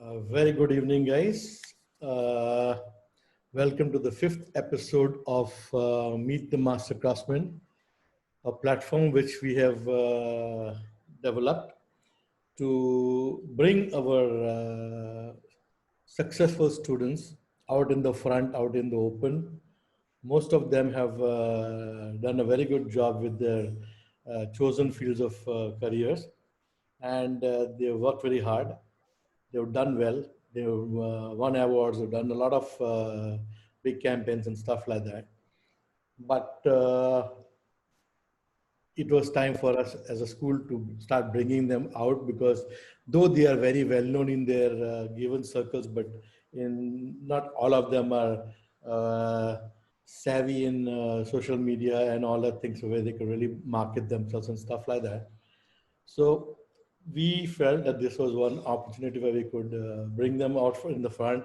Very good evening, guys. Uh, Welcome to the fifth episode of Meet the Master Craftsman, a platform which we have developed to bring our successful students out in the front, out in the open. Most of them have done a very good job with their chosen fields of careers, and they worked very hard. They've done well. They've won awards. They've done a lot of big campaigns and stuff like that. But it was time for us as a school to start bringing them out, because though they are very well known in their given circles, but in not all of them are savvy in social media and all that things where they can really market themselves and stuff like that. So we felt that this was one opportunity where we could bring them out in the front,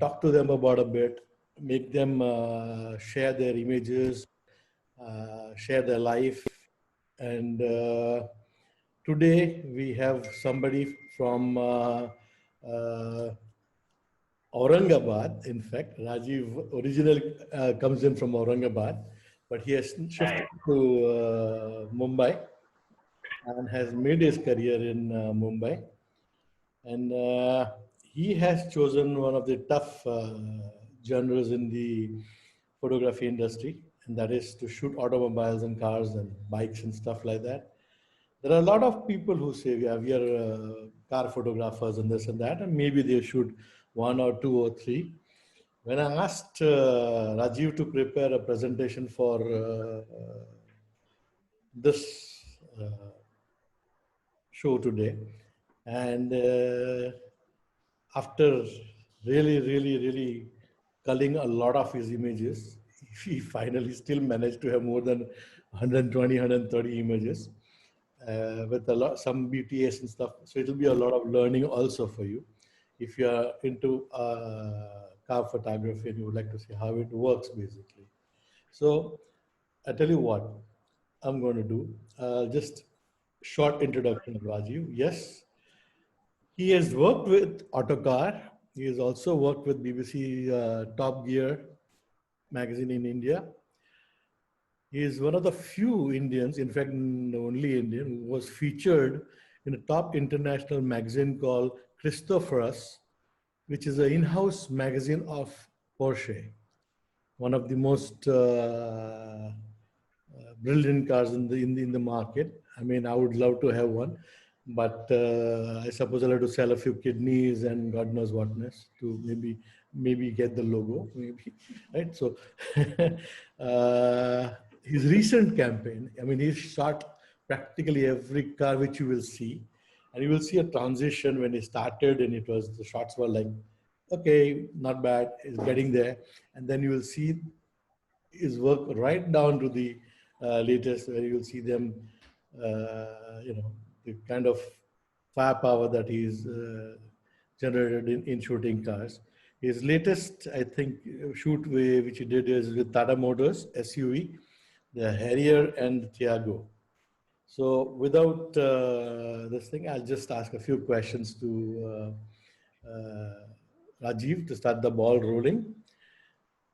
talk to them about a bit, make them share their images, share their life. And today we have somebody from Aurangabad. In fact, Rajiv originally comes in from Aurangabad, but he has shifted Hi. to Mumbai and has made his career in Mumbai. And he has chosen one of the tough genres in the photography industry, and that is to shoot automobiles and cars and bikes and stuff like that. There are a lot of people who say, yeah, we are car photographers and this and that, and maybe they shoot one or two or three. When I asked Rajiv to prepare a presentation for this show today, and after really culling a lot of his images, he finally still managed to have more than 120, 130 images with a lot, some BTS and stuff. So it'll be a lot of learning also for you if you are into car photography and you would like to see how it works basically. So I tell you what I'm going to do. Just short introduction of Rajiv. Yes, he has worked with Autocar. He has also worked with BBC Top Gear magazine in India. He is one of the few Indians, in fact, the only Indian, who was featured in a top international magazine called Christophorus, which is an in-house magazine of Porsche, one of the most brilliant cars in the market. I mean, I would love to have one, but I suppose I'll have to sell a few kidneys and God knows whatness to maybe get the logo, maybe, right? So his recent campaign, I mean, he's shot practically every car which you will see, and you will see a transition when he started, and it was the shots were like, okay, not bad, it's getting there, and then you will see his work right down to the latest, where you'll see them, the kind of firepower that he's generated in shooting cars. His latest, I think, shoot which he did is with Tata Motors SUV, the Harrier and Tiago. So without this thing, I'll just ask a few questions to Rajiv to start the ball rolling.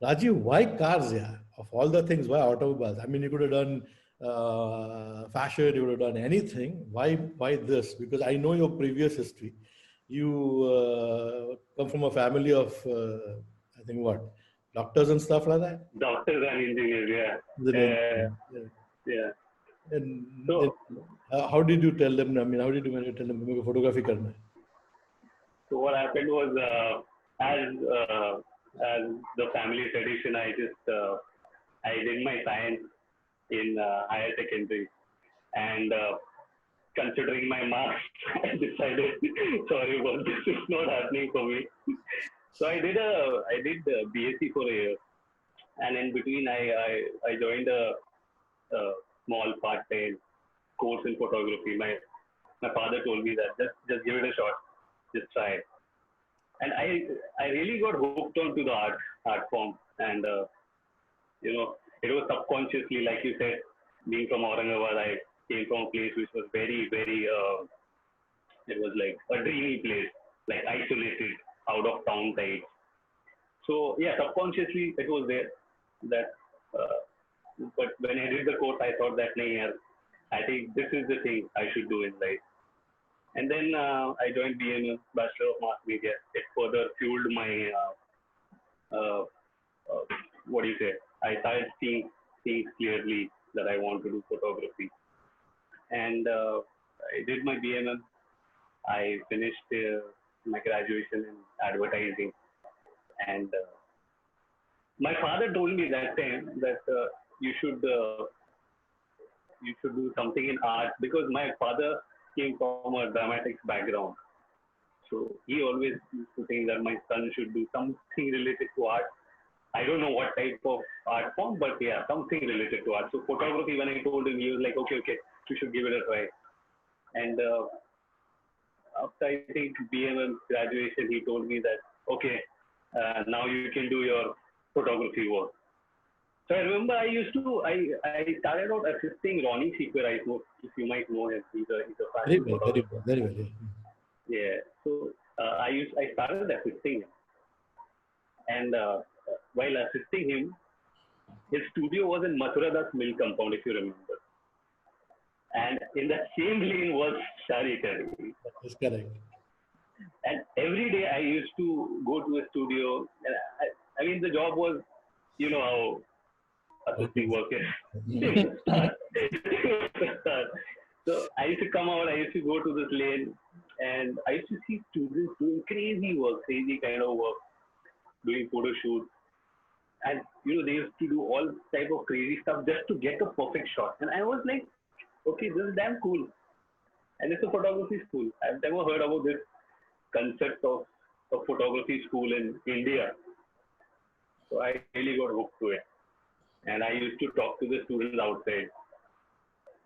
Rajiv, why cars? Yeah, of all the things, why automobiles? I mean, you could have done fashion, you could have done anything. Why this? Because I know your previous history. You come from a family of, I think, what, doctors and stuff like that. Doctors and engineers, yeah. Then, yeah. Yeah. And then, So, how did you tell them? I mean, how did you manage to tell them to photography करना है? so what happened was, as the family tradition, I did my science in higher secondary, and considering my marks, I decided, sorry about this, it's not happening for me. So I did BSc for a year, and in between I joined a small part-time course in photography. My father told me that just give it a shot, just try it. And I really got hooked onto the art form, and it was subconsciously, like you said, being from Aurangabad, I came from a place which was very, very, it was like a dreamy place. like isolated, out of town type. So yeah, subconsciously it was there that. But when I did the course, I thought that, nahi, yaar, I think this is the thing I should do in life. And then I joined BMM, Bachelor of Mass Media. It further fueled my uh, uh, what do you say? I started seeing things clearly that I want to do photography, and I did my BMM. I finished my graduation in advertising, and my father told me that time that you should uh, you should do something in art because my father came from a dramatics background. So he always used to think that my son should do something related to art. I don't know what type of art form, but yeah, something related to art. So photography, when I told him, he was like, okay, okay, you should give it a try. And after I think BMM graduation, he told me that, okay, now you can do your photography work. So I remember I started out assisting Ronnie Sequer. I know if you might know him. He's a Very fashion well, very photographer. well, very well. Yeah. Yeah. So I started assisting him, and while assisting him, his studio was in Mathura Das Mill compound, if you remember. And in the same lane was Shari Academy. That's correct. And every day I used to go to a studio. And I mean, the job was, you know how assisting Okay. work is. Mhm. So I used to come out, I used to go to this lane, and I used to see students doing crazy work, crazy kind of work, doing photo shoots. And they used to do all type of crazy stuff just to get a perfect shot. And I was like, okay, this is damn cool. And it's a photography school. I've never heard about this concept of a photography school in India. So I really got hooked to it. And I used to talk to the students outside.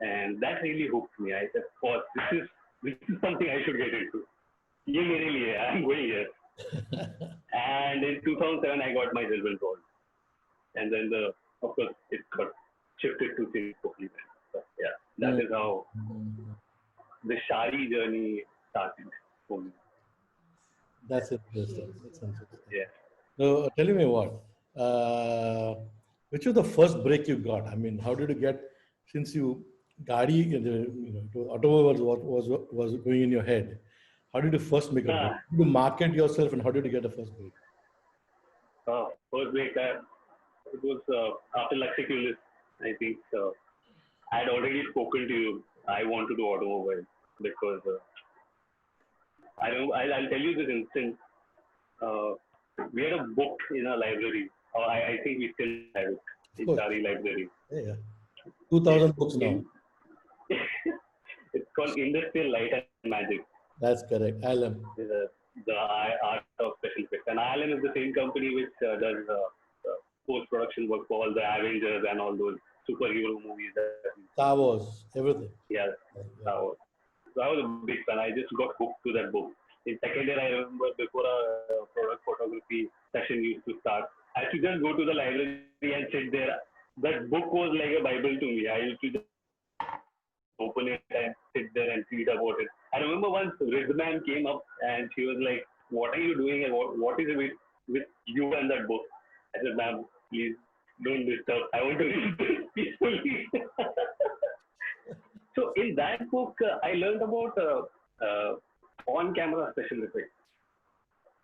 And that really hooked me. I said, "Oh, this is something I should get into. ये मेरे लिए है. I'm going here." And in 2007, I got my silver gold. And then of course, it got shifted to Singapore. But yeah, that is how Mhm. the Shari journey started for me. That's interesting. That's interesting. Yeah. So tell me what, which was the first break you got? I mean, how did you get, since you Gadi, automobile was going in your head. How did you first make a break? Ah, How did you market yourself, and how did you get a first break? first week, it was after Luxiculus. I think I had already spoken to you. I want to do automobile because I don't. I'll tell you this instance. Uh, we had a book in our library. I think we still have it Of in course. Shari Library. Yeah, yeah. It's 2,000 books now. in, it's called Industrial Light and Magic. That's correct. ILM. The art of special effects. And ILM is the same company which does post production work for all the Avengers and all those superhero movies. Star Wars, everything. Yeah, Yeah. Star Wars. So I was a big fan. I just got hooked to that book. In second year, I remember before a product photography session used to start, I used to just go to the library and sit there. That book was like a Bible to me. I used to just open it and sit there and read about it. I remember once Rizman came up and she was like, "What are you doing and what is it with you and that book?" I said, "Ma'am, please don't disturb. I want to read this peacefully." So in that book, I learned about on-camera special effects.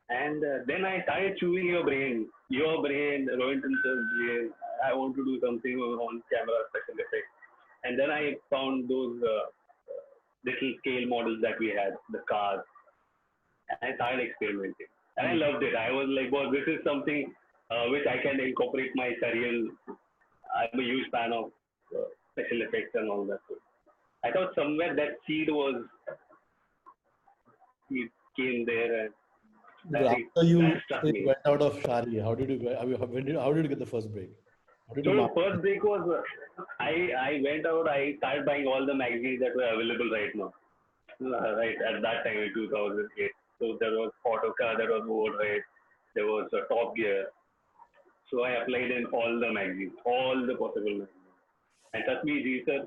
And then I started chewing your brain, Rohinton's brain. I want to do something on camera special effects. And then I found those little scale models that we had, the cars, and I started experimenting. And I Mm. loved it. I was like, well, this is something which I can incorporate my career. I'm a huge fan of special effects and all that. So I thought somewhere that seed came there, and I But think after that you struck say, me. went out of Shari, how did you go? I mean, how did you get the first break? How did So you the market? first break was I went out. I started buying all the magazines that were available right now. Right at that time in 2008. So there was Autocar, there was World Right, there was Top Gear. So I applied in all the magazines, all the possible magazines. And trust me, G sir,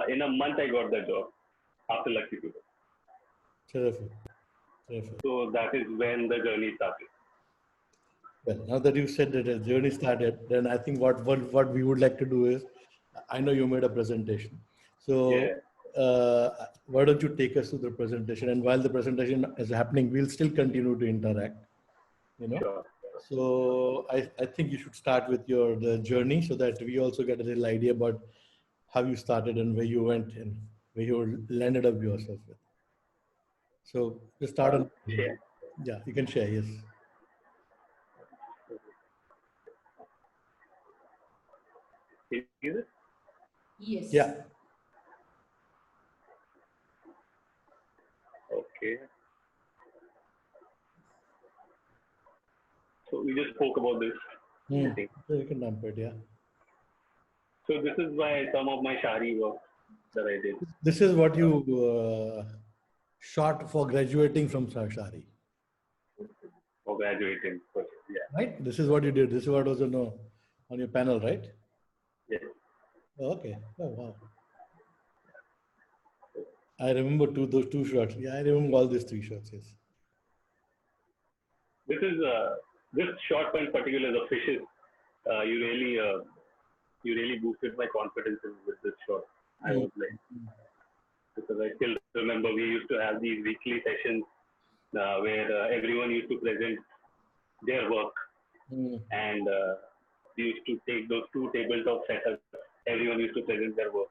in a month I got the job after Lucky People. Terrific. Terrific. So that is when the journey started. Well, now that you said that the journey started, then I think what we would like to do is, I know you made a presentation, so Yeah, why don't you take us through the presentation? And while the presentation is happening, we'll still continue to interact. You know, sure. so I think you should start with your the journey so that we also get a little idea about how you started and where you went and where you landed up yourself with. So just start on. Share. Yeah, you can share. Yes. Can you hear it? Yes. Yeah. Okay. So we just spoke about this, I think. So you can dump it. Yeah. So this is why some of my Shari work that I did This is what you shot for graduating from Shari, for graduating. But yeah, right? This is what you did. This is what was on your panel, right? yes. Oh, okay. Oh, wow. I remember those two shots. Yeah, I remember all these three shots. Yes. This is this shot in particular, the fishes. You really boosted my confidence with this shot. I was like, because I still remember we used to have these weekly sessions where everyone used to present their work, and we used to take those two tabletop setups. Everyone used to present their work,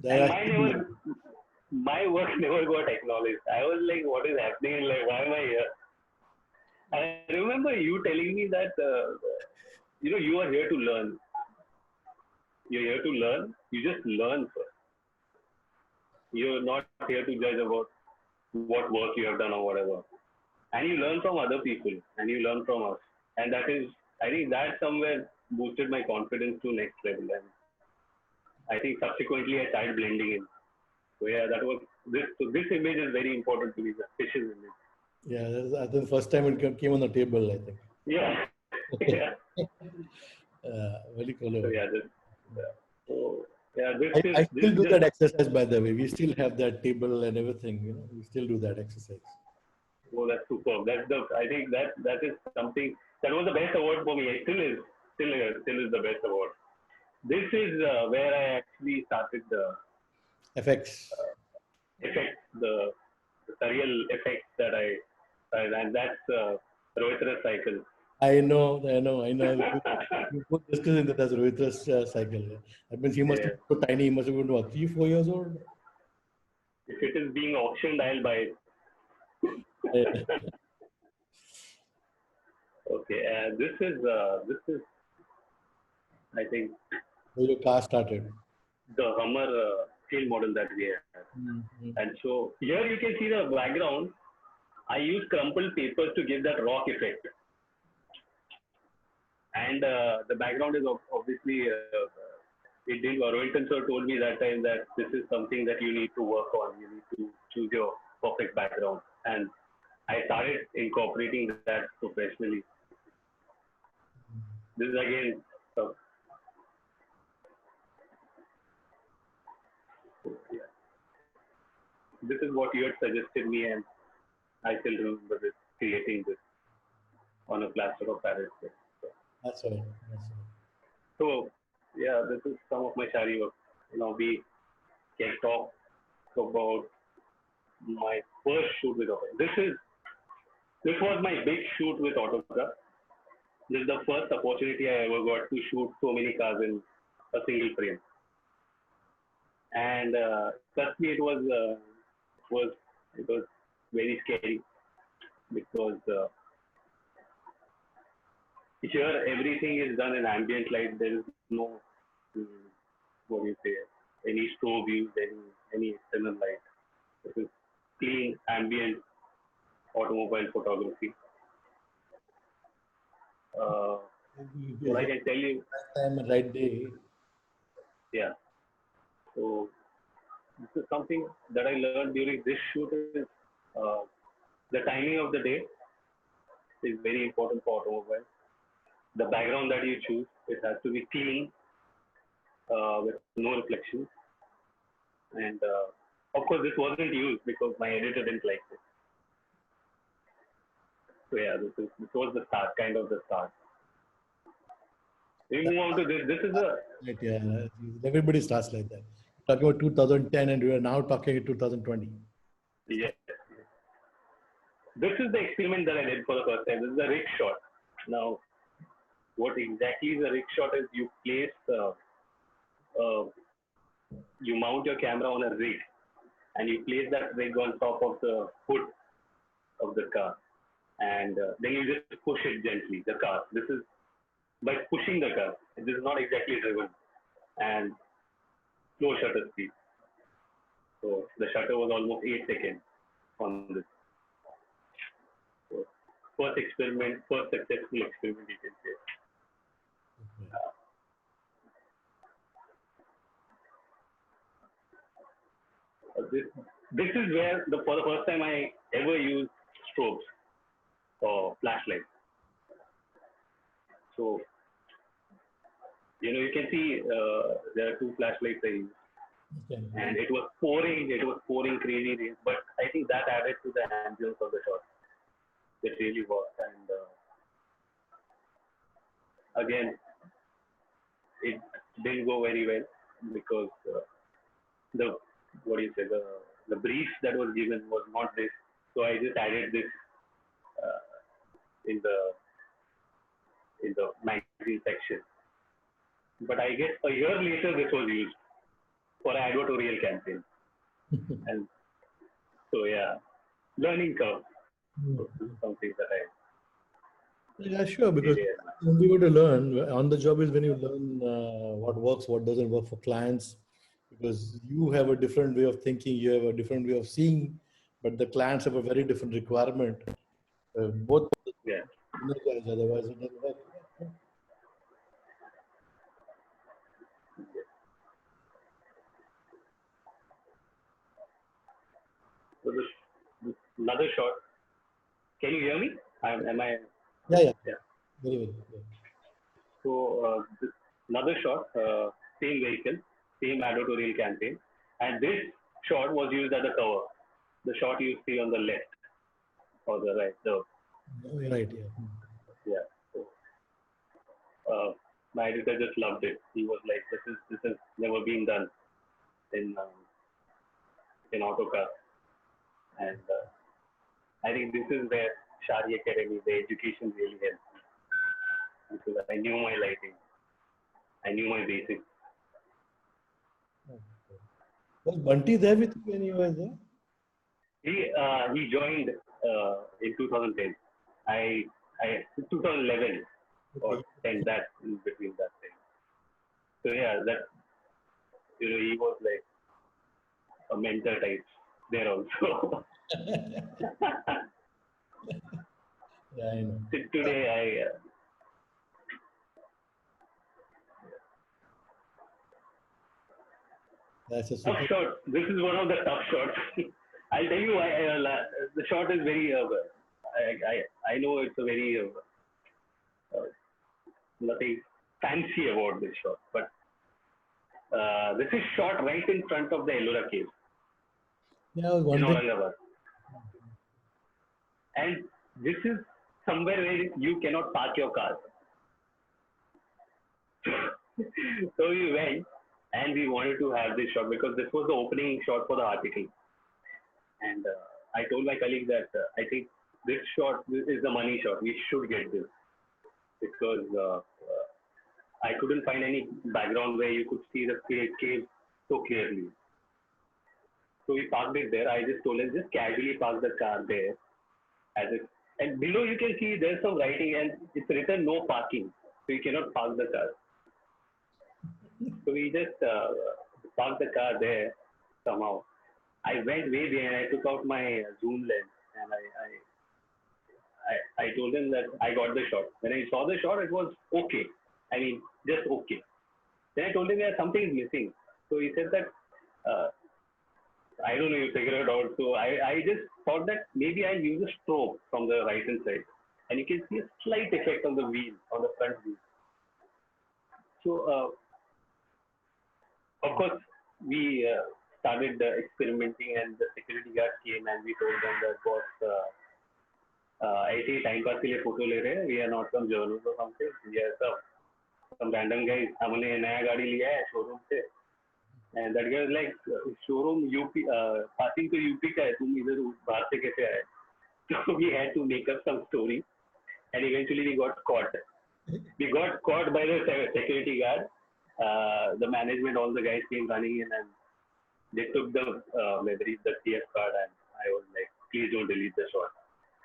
and my work never got acknowledged. I was like, what is happening? Like, why am I here? I remember you telling me that you are here to learn. You're here to learn. You just learn first. You're not here to judge about what work you have done or whatever. And you learn from other people, and you learn from us. And that is, I think that somewhere boosted my confidence to next level. And I think subsequently I started blending in. So yeah, that was this. So this image is very important to me. The fishes image. Yeah, I think the first time it came on the table, I think. Yeah. Yeah. Very cool. So yeah, this. Yeah. So yeah, this I is still this do just that exercise, by the way. We still have that table and everything. You know, we still do that exercise. oh, that's superb. That's the. I think that is something that was the best award for me. It still is the best award. This is where I actually started the FX. effects, the surreal effects that and that's Rohitra cycle. I know. You put discussing that as Rohitra's cycle. That means he must Yeah. have been so tiny. He must have been what, 3-4 years old. If it is being auctioned, I'll buy it. Okay, this is I think So your car started. the Hummer scale model that we have. And so here you can see the background. I use crumpled papers to give that rock effect. And the background is obviously, Rohinton sir told me that time that this is something that you need to work on. You need to choose your perfect background. And I started incorporating that professionally. This is again, yeah. This is what you had suggested me, and I still remember this, creating this on a plaster of Paris. That's right. So, yeah, this is some of my Shari work. We can talk about my first shoot with Autograph. This was my big shoot with Autograph. This is the first opportunity I ever got to shoot so many cars in a single frame. And trust me, it was very scary because here everything is done in ambient light. There is no what do you say, any strobe use, any external light. This is clean ambient automobile photography. What I can tell you. Right time, right day. Yeah. So this is something that I learned during this shoot is the timing of the day is very important for automobile. The background that you choose, it has to be clean with no reflections. And of course, this wasn't used because my editor didn't like it. So yeah, this was the start, kind of the start. We move on to this. This is a Right, yeah. Everybody starts like that. Talking about 2010 and we are now talking in 2020. yes. This is the experiment that I did for the first time. This is a rig shot. Now, what exactly is a rig shot is you place, you mount your camera on a rig, and you place that rig on top of the hood of the car, and then you just push it gently. The car. This is by pushing the car. This is not exactly driven, and slow shutter speed. So the shutter was almost 8 seconds on this. So first experiment, first successful experiment, you can say. This this is where for the first time I ever used strobes or flashlights. So you can see there are two flashlights I used, Okay. and it was pouring crazy rain. But I think that added to the ambience of the shot. It really was, and again, it didn't go very well because the what do you say the brief that was given was not this. So I just added this uh, in the magazine section. But I guess a year later this was used for an advertorial campaign, and so yeah, learning curve. So this is something that I Yeah, sure. Because really when we were to learn on the job is when you learn what works, what doesn't work for clients. Because you have a different way of thinking, you have a different way of seeing, but the clients have a very different requirement. Both yeah. synergize, otherwise it doesn't work. So this another shot. Can you hear me? Am I? Yeah, yeah, Yeah. very well. Yeah. So this another shot, same vehicle, same advertorial campaign, and this shot was used as a cover. The shot you see on the left or the right. Oh, you're right. Yeah. Yeah. So my editor just loved it. He was like, this has never been done in AutoCAD, and I think this is where Shari Academy, the education really helped me because I knew my lighting, I knew my basics. Was Bunty there with you when you were there? He joined in 2010. I 2011 or Okay. 10, that in between that time. So yeah, that he was like a mentor type there also. Yeah, I know. Today That's a tough super. shot. This is one of the tough shots. I'll tell you why. The shot is very. I know it's a very nothing fancy about this shot, but this is shot right in front of the Ellora cave Yeah, I was in wondering. Aurangabad, and this is somewhere where you cannot park your car. So we went and we wanted to have this shot because this was the opening shot for the article. And I told my colleague that I think this shot is the money shot. We should get this because I couldn't find any background where you could see the cave so clearly. So we parked it there. I just told him just casually park the car there. As if, and below you can see there's some writing and it's written no parking. So you cannot park the car. So we just parked the car there somehow. I went way behind. I took out my zoom lens and I told him that I got the shot. When I saw the shot, it was okay. I mean, just okay. Then I told him that something is missing. So he said that I don't know, you figure it out. So I just thought that maybe I'll use a strobe from the right hand side. And you can see a slight effect on the wheel, on the front wheel. So, of course, we started experimenting, and the security guard came and we told them that boss, ऐसे ही time pass के लिए photo ले रहे हैं, we are not from journalist और something, we are some random guys, हमने नया गाड़ी लिया है शोरूम से, and that guy was like showroom UP, passing तो यूपी का है, तुम इधर बाहर से कैसे आए? So we had to make up some story, and eventually we got caught. We got caught by the security guard. The management, all the guys came running in, and they took the memory, the TF card, and I was like, please don't delete the shot.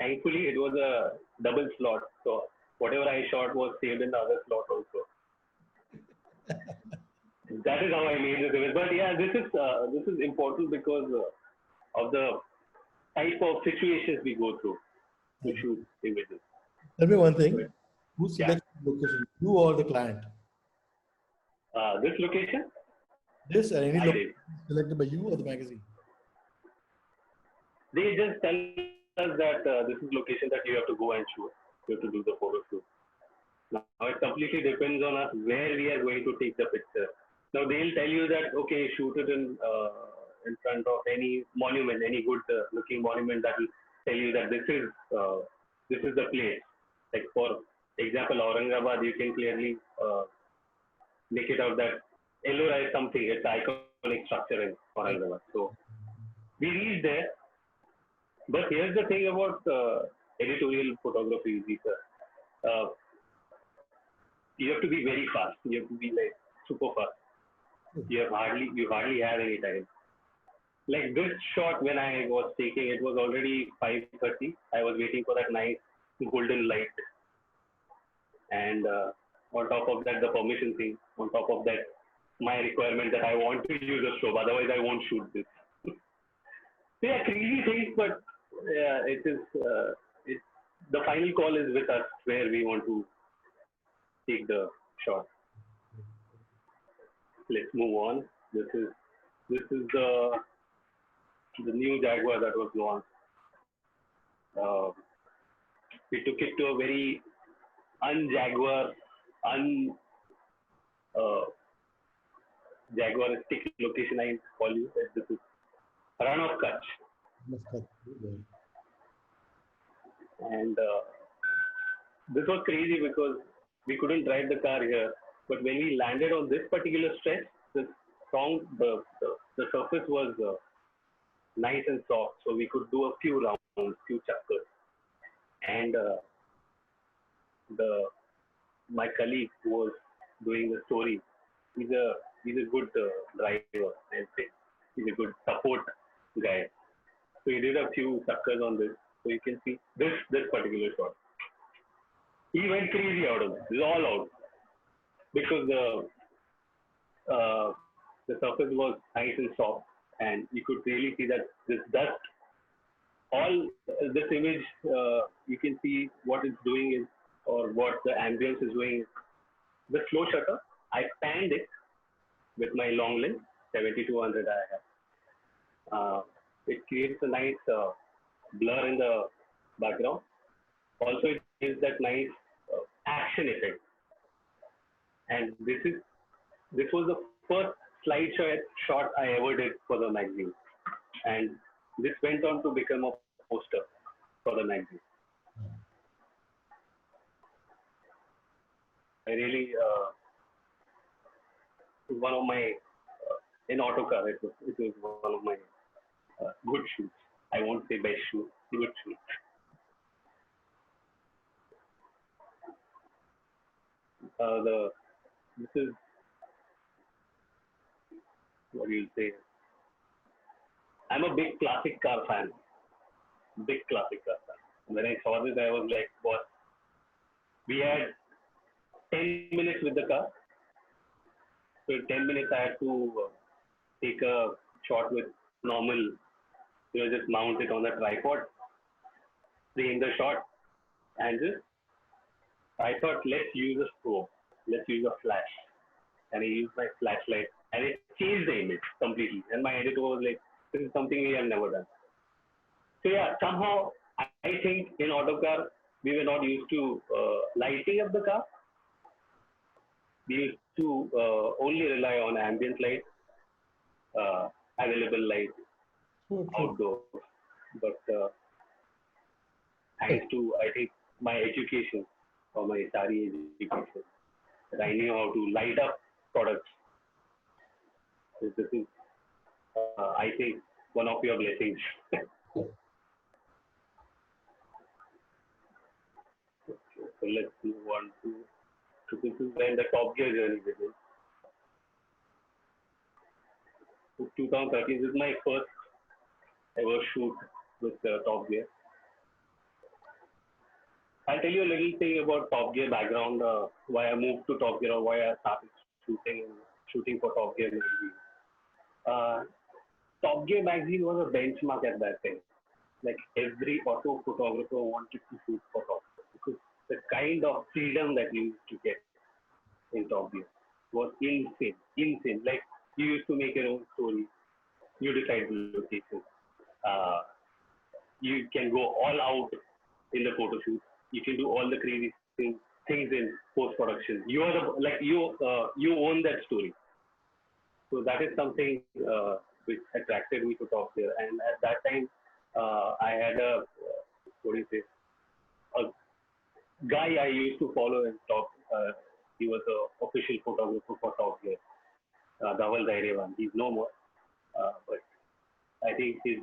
Thankfully, it was a double slot, so whatever I shot was saved in the other slot also. That is how I made this image. But yeah, this is important because of the type of situations we go through to shoot images. Tell me one thing. Who Yeah. selects the location? You or the client? This location, This any I location did. selected by you or the magazine? They just tell us that this is location that you have to go and shoot. You have to do the photo shoot. Now it completely depends on us where we are going to take the picture. Now they'll tell you that okay, shoot it in front of any monument, any good looking monument that will tell you that this is the place. Like for example, Aurangabad, you can clearly make it out that Ellora is something. It's iconic structure in Aurangabad. So we reached there. But here's the thing about editorial photography, Zika. You have to be very fast. You have to be like super fast. You hardly have any time. Like this shot, when I was taking, it was already 5:30. I was waiting for that nice golden light, and on top of that, the permission thing. On top of that, my requirement that I want to use a strobe, otherwise I won't shoot this. So yeah, crazy things, but it is. The final call is with us where we want to take the shot. Let's move on. This is the new Jaguar that was launched. We took it to a very un-Jaguar, Jaguaristic location. I call you. This is Ran of Kutch. And this was crazy because we couldn't drive the car here. But when we landed on this particular stretch, the surface was nice and soft, so we could do a few rounds, few chapters. And my colleague who was doing the story, he's a good driver, I'd say. He's a good support guy. So he did a few suckers on this. So you can see this particular shot. He went crazy out of it. It's all out because the surface was nice and soft, and you could really see that this dust. All this image, you can see what it's doing is, or what the ambience is doing. The slow shutter, I panned it with my long lens, 7200 I have. It creates a nice blur in the background. Also, it gives that nice action effect. And this was the first slide shot I ever did for the magazine, and this went on to become a poster for the magazine. I really one of my in autocar. It was one of my good shoots. I won't say best shoot, good shoot. This is what do you say? I'm a big classic car fan. Big classic car fan. When I saw this, I was like, what? We had 10 minutes with the car. So in 10 minutes, I had to take a shot with normal, just mount it on the tripod, frame the shot, and just, I thought, let's use a strobe. Let's use a flash. And I used my flashlight, and it changed the image completely. And my editor was like, this is something we have never done. So yeah, somehow I think in autocar we were not used to lighting up the car. We used to only rely on ambient light, available light, outdoors. But thanks to, I think, my education or my sari education, that I knew how to light up products. So this is, I think, one of your blessings. So let's move on to, so this is when the Top Gear journey begins. So 2013 is my first ever shoot with Top Gear. I'll tell you a little thing about Top Gear background, why I moved to Top Gear or why I started shooting for Top Gear magazine. Uh, Top Gear magazine was a benchmark at that time. Like every auto photographer wanted to shoot for Top Gear because the kind of freedom that you used to get in Top Gear was insane, insane. Like you used to make your own story, you decide the location, uh, you can go all out in the photo shoot. You can do all the crazy things in post production. You are the like you own that story. So that is something which attracted me to Top Gear. And at that time, I had a what do you say, a guy I used to follow and talk. He was the official photographer for Top Gear, Dhaval Zairevan. He's no more, but I think his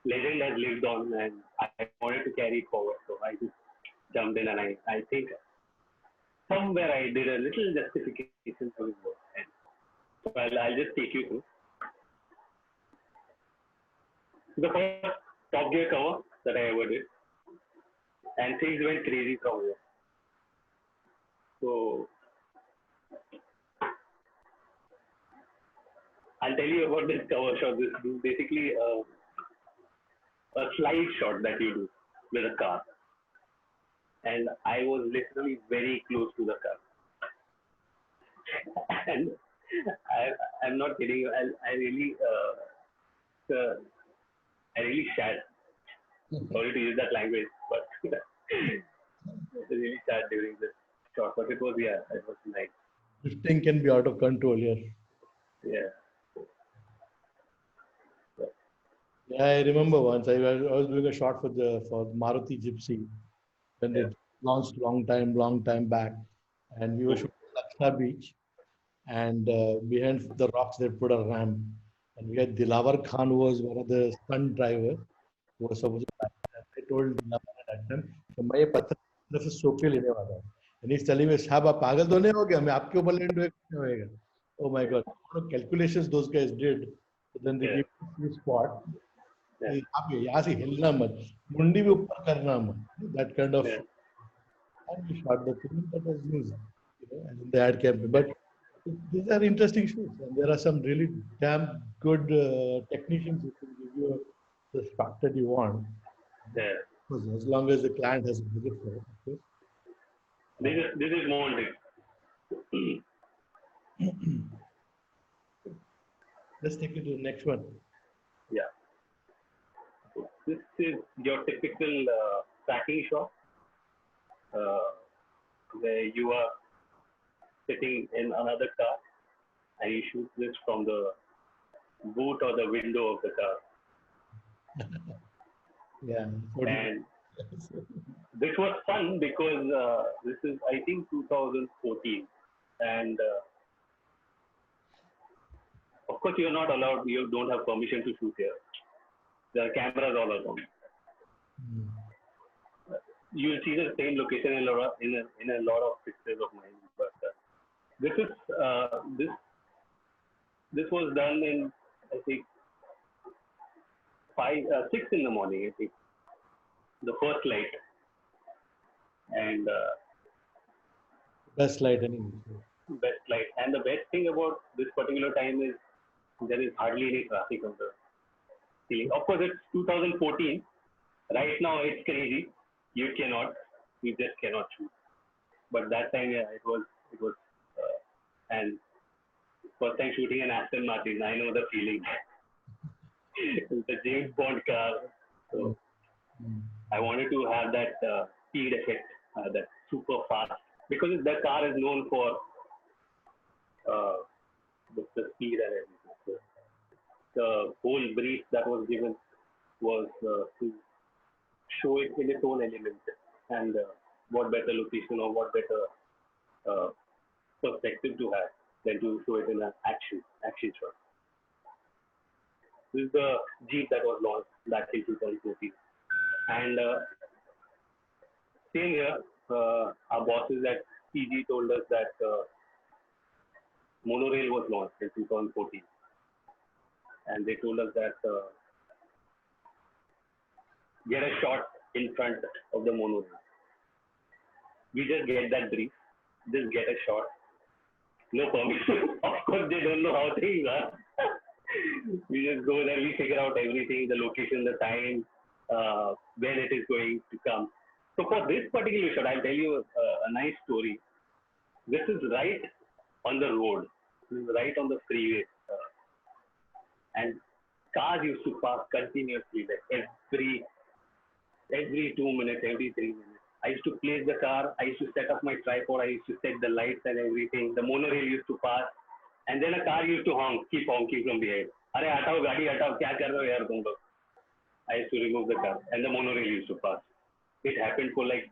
legend has lived on, and I wanted to carry it forward. So I just jumped in, and I think somewhere I did a little justification for his work. And so I'll just take you through the first Top Gear cover that I ever did, and things went crazy from there. So I'll tell you about this cover shot. This is basically a slide shot that you do with a car, and I was literally very close to the car, and I'm not kidding you. Uh, I really shat. Sorry to use that language, but I really shat during this shot. But it was, yeah, it was nice. Drifting can be out of control here. Yeah. Yeah, I remember once I was doing a shot for Maruti Gypsy when they launched long time back, and we were shooting Lakshya Beach, and behind the rocks they put a ramp, and we had Dilawar Khan, who was one of the stunt drivers, who was supposed to drive. And I told Dilawar at that time, कि मैं ये पत्थर से सो के लेने वाला हूँ. And he's telling me, साहब आप पागल तो नहीं हो गया? मैं आपके ऊपर लैंड होएगा. Oh my God! What calculations those guys did. So then they gave me spot. यहाँ से हिलना मत, मुंडी भी ऊपर करना मत. That kind of. And we shot the film that was used, and in the ad campaign. But these are interesting shoots, and there are some really damn good technicians who can give you the shot that you want. Yeah. As long as the client has a budget for it, of course. This is molding. Let's take it to the next one. Yeah. This is your typical tracking shot, where you are sitting in another car and you shoot this from the boot or the window of the car. Yeah. And this was fun because this is, I think, 2014. And of course, you're not allowed, you don't have permission to shoot here. There are cameras all around. You'll see the same location in a lot of pictures of mine. But this was done in, I think, 6 in the morning, I think, the first light. And best light anyway. Best light. And the best thing about this particular time is there is hardly any traffic on the ceiling. Of course, it's 2014. Right now, it's crazy. You just cannot shoot. But that time, yeah, it was, and first time shooting an Aston Martin, I know the feeling. It's a James Bond car. So I wanted to have that speed effect, that super fast, because the car is known for the speed and everything. So the whole brief that was given was to show it in its own element. And what better location or what better uh, perspective to have than to show it in an action shot. This is the Jeep that was launched back in 2014. And same here, our bosses at CG told us that monorail was launched in 2014. And they told us that get a shot in front of the monorail. We just get that brief, just get a shot. No permission. Of course, they don't know how things are. We just go there, we figure out everything, the location, the time, when it is going to come. So for this particular shot, I'll tell you a nice story. This is right on the road. This is right on the freeway. And cars used to pass continuously, like every 2 minutes, every 3 minutes. I used to place the car, I used to set up my tripod, I used to set the lights and everything. The monorail used to pass, and then a car used to keep honking from behind. Arey hatao, gaadi hatao, kya kar rahe ho yaar tum log? I used to remove the car, and the monorail used to pass. It happened for like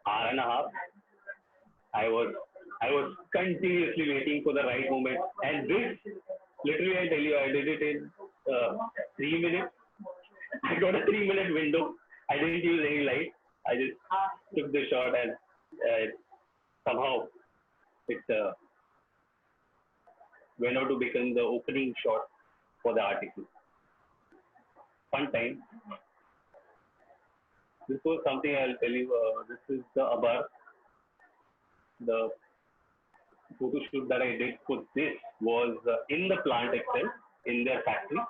hour and a half. I was continuously waiting for the right moment, and this, literally, I tell you, I did it in 3 minutes. I got a 3-minute window. I didn't use any light. I just took the shot, and somehow it went out to become the opening shot for the article. Fun time. This was something I'll tell you. This is the Abar. The photo shoot that I did for this was in the plant itself, in their factory.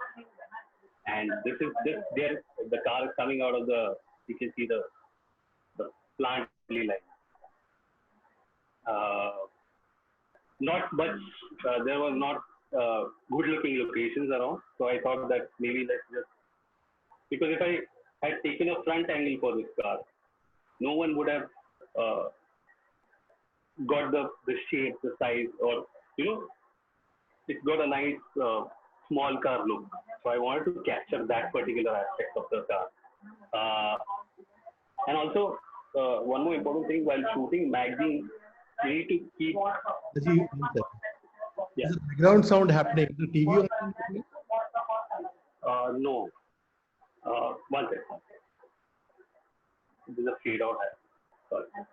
And this is there. The car is coming out of the. You can see the plant line. Not much. There was not good-looking locations around. So I thought that maybe let's just, because if I had taken a front angle for this car, no one would have got the shape, the size, or it's got a nice small car look. So I wanted to capture that particular aspect of the car. And also, one more important thing while shooting magazine, you need to keep. Ajit, Yeah. there's a background sound happening. The TV on? No. One second. There's a fade out.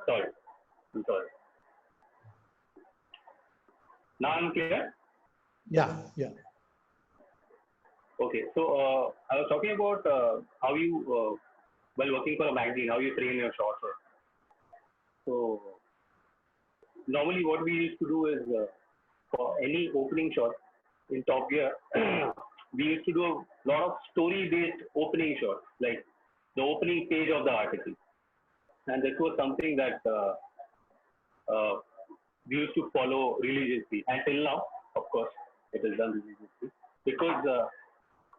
Sorry. I'm sorry. Now I'm clear? Yeah. Okay. So I was talking about how you, while working for a magazine, how you frame your shots. So normally what we used to do is for any opening shot in Top Gear, we used to do a lot of story-based opening shots, like the opening page of the article. And this was something that we used to follow religiously. Until now, of course, it is done religiously. Because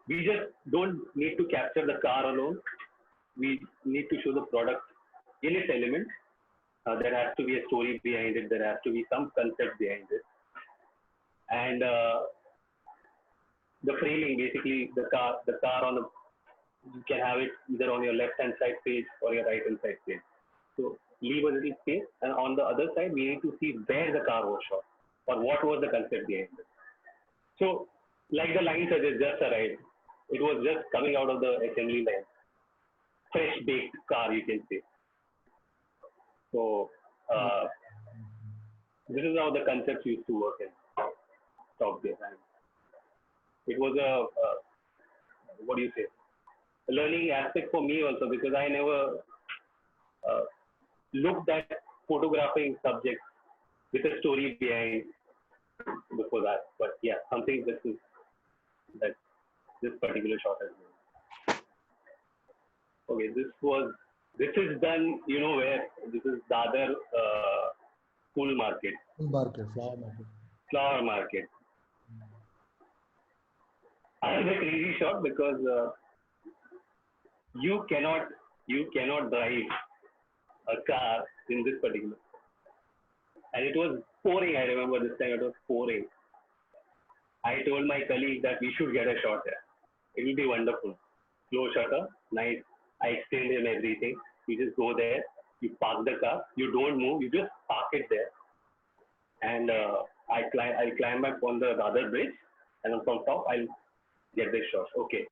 we just don't need to capture the car alone. We need to show the product in its element. There has to be a story behind it. There has to be some concept behind it. And the framing, basically, the car on the, you can have it either on your left-hand side page or your right-hand side page. So leave a little space, and on the other side, we need to see where the car was shot or what was the concept behind it. So, like the line suggests, just arrived. It was just coming out of the assembly line. Fresh baked car, you can say. So, this is how the concepts used to work in Top Gear. It was what do you say, a learning aspect for me also, because I never looked at photographing subjects with a story behind before that. But yeah, something that this particular shot has made. Okay, this is done, where? This is Dadar Full Market. Flower market. It's a crazy shot because you cannot drive a car in this particular. And it was pouring. I remember this time it was pouring. I told my colleague that we should get a shot there. It will be wonderful. Close shutter, nice I explained him everything. You just go there, you park the car, you don't move, you just park it there, and I climb up on the other bridge, and then from top I'll get the shot. Okay.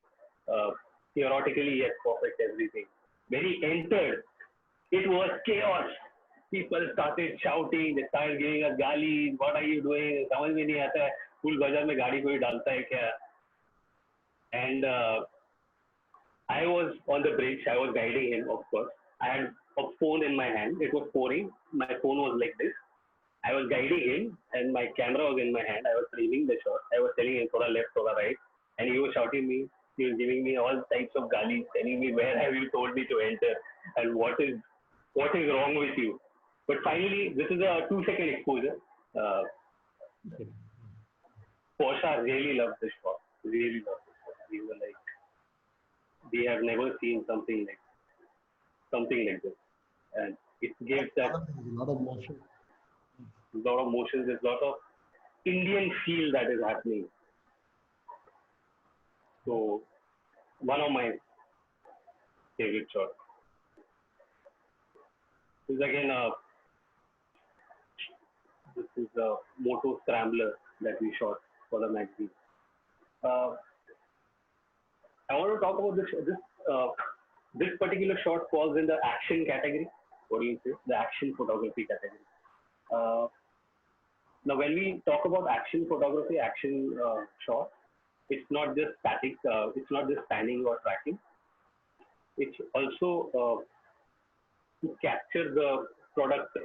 Uh, Theoretically, yes, perfect, everything. When he entered, it was chaos. People started shouting, they started giving us galis. What are you doing? समझ में नहीं आता है. Full बाजार में गाड़ी कोई डालता है क्या? And I was on the bridge. I was guiding him, of course. I had a phone in my hand. It was pouring. My phone was like this. I was guiding him, and my camera was in my hand. I was filming the shot. I was telling him thoda left, thoda right, and he was shouting me. He was giving me all types of galis, telling me where have you told me to enter, and what is wrong with you. But finally, this is a 2 second exposure. Uh, Porsche really loved this shot. Really loved this shot. We were like, we have never seen something like this, and it gives that A lot of motion. lot of motions. There's a lot of Indian feel that is happening. So one of my favorite shots. This is a Moto Scrambler that we shot for the magazine. Uh, I want to talk about this particular shot falls in the action category. What do you say? The action photography category. Uh, Now, when we talk about action photography, action shot, it's not just static. It's not just panning or tracking. It's also to capture the product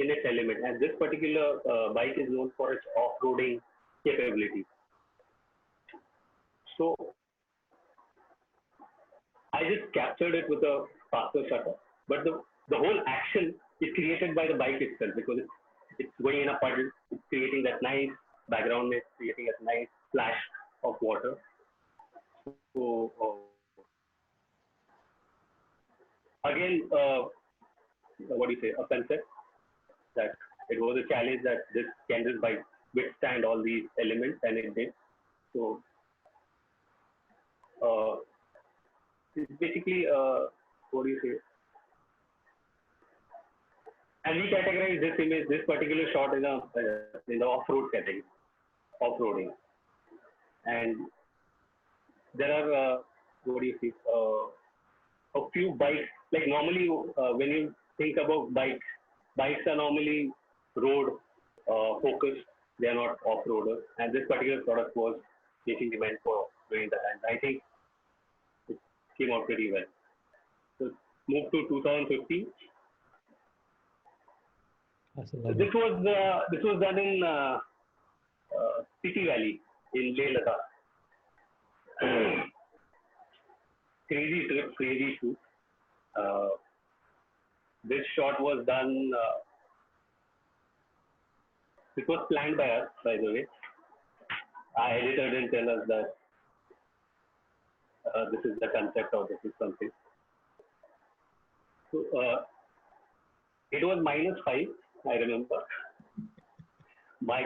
in its element. And this particular bike is known for its off-roading capability. So I just captured it with a faster shutter, but the whole action is created by the bike itself because it's going in a puddle, it's creating that nice background mist, creating a nice splash of water. So again, what do you say? A concept that it was a challenge that this bike withstand all these elements, and it did. So uh, it's basically what do you say? And we categorize this image, this particular shot in the off-road category, off-roading. And there are what do you see? A few bikes. Like normally, when you think about bikes, bikes are normally road focused. They are not off-roaders. And this particular product was basically meant for doing that. And I think it came out pretty well. So move to 2015. That's a So lovely. this was done in Spiti Valley in Leh Ladakh. Crazy trip, crazy shoot. Uh, this shot was done. It was planned by us, by the way. Our editor didn't tell us that this is the concept or this is something. So it was -5, I remember. My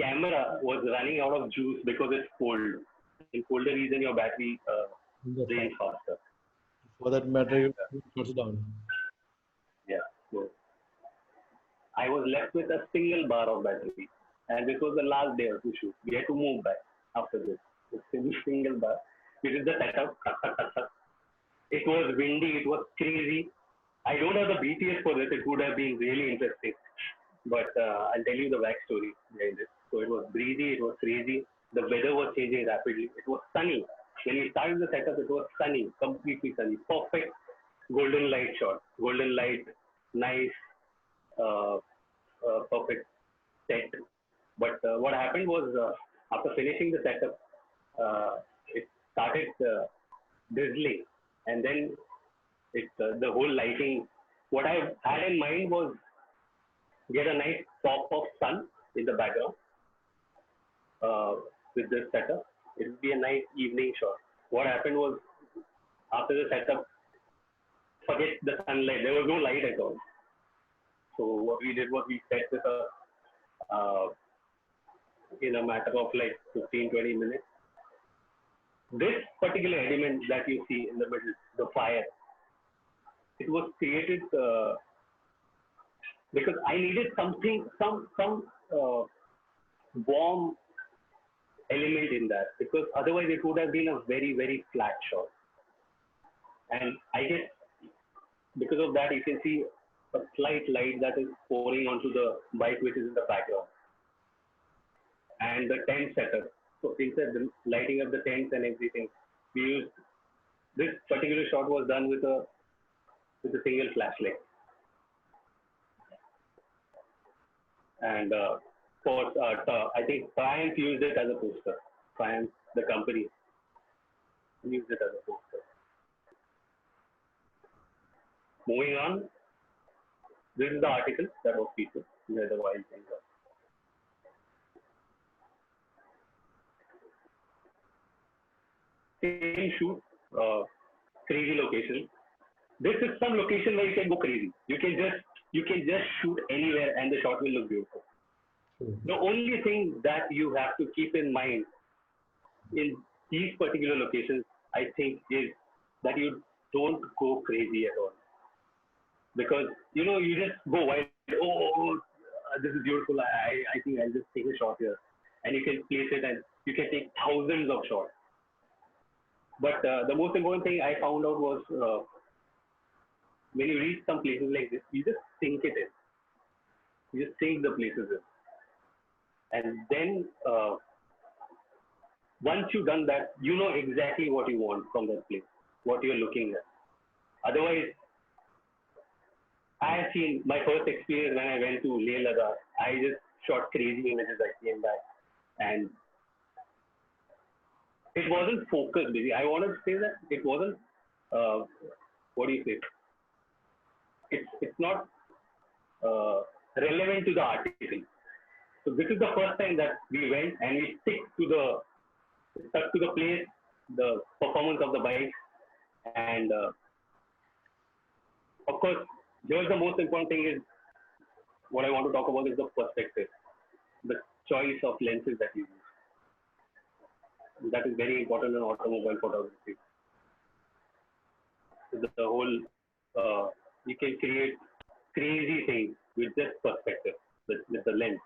camera was running out of juice because it's cold. In colder region, your battery drains faster. For that matter, you shuts down. Yeah. So I was left with a single bar of battery, and this was the last day of the shoot. We had to move back after this. A single bar. We did the setup. It was windy. It was crazy. I don't have the BTS for this. It would have been really interesting. But I'll tell you the backstory behind it. So it was breezy, it was crazy. The weather was changing rapidly. It was sunny. When we started the setup, it was sunny, completely sunny. Perfect golden light shot. Golden light, nice, uh, perfect set. But what happened was after finishing the setup, it started drizzling. And then the whole lighting. What I had in mind was get a nice pop of sun in the background with this setup. It would be a nice evening shot. What happened was after the setup, forget the sunlight. There was no light at all. So what we did was we set this up in a matter of like 15-20 minutes. This particular element that you see in the middle, the fire, it was created because I needed something, some warm element in that, because otherwise it would have been a very, very flat shot. And I guess because of that, you can see a slight light that is pouring onto the bike, which is in the background, and the tent setup. So instead of lighting up the tents and everything, we used this particular shot was done with a single flashlight. And for I think Triumph used it as a poster. Triumph, the company, used it as a poster. Moving on, this is the article that was featured where the wild things are. Same shoot, crazy location. This is some location where you can go crazy. You can just shoot anywhere and the shot will look beautiful. The only thing that you have to keep in mind in these particular locations, I think, is that you don't go crazy at all. Because, you just go wild. Oh, this is beautiful. I think I'll just take a shot here. And you can place it and you can take thousands of shots. But the most important thing I found out was when you reach some places like this, you just sink it in. You just sink the places in. And then once you've done that, you know exactly what you want from that place, what you're looking at. Otherwise, I have seen my first experience when I went to Leh Ladakh. I just shot crazy images. I came back and it wasn't focused. I wanted to say that it wasn't. What do you say? It's not relevant to the article. So this is the first time that we went and we stuck to the place, the performance of the bike, and of course, here's the most important thing is what I want to talk about is the perspective, the choice of lenses that you use. That is very important in automobile photography. So the whole, you can create crazy things with just perspective, with the lens,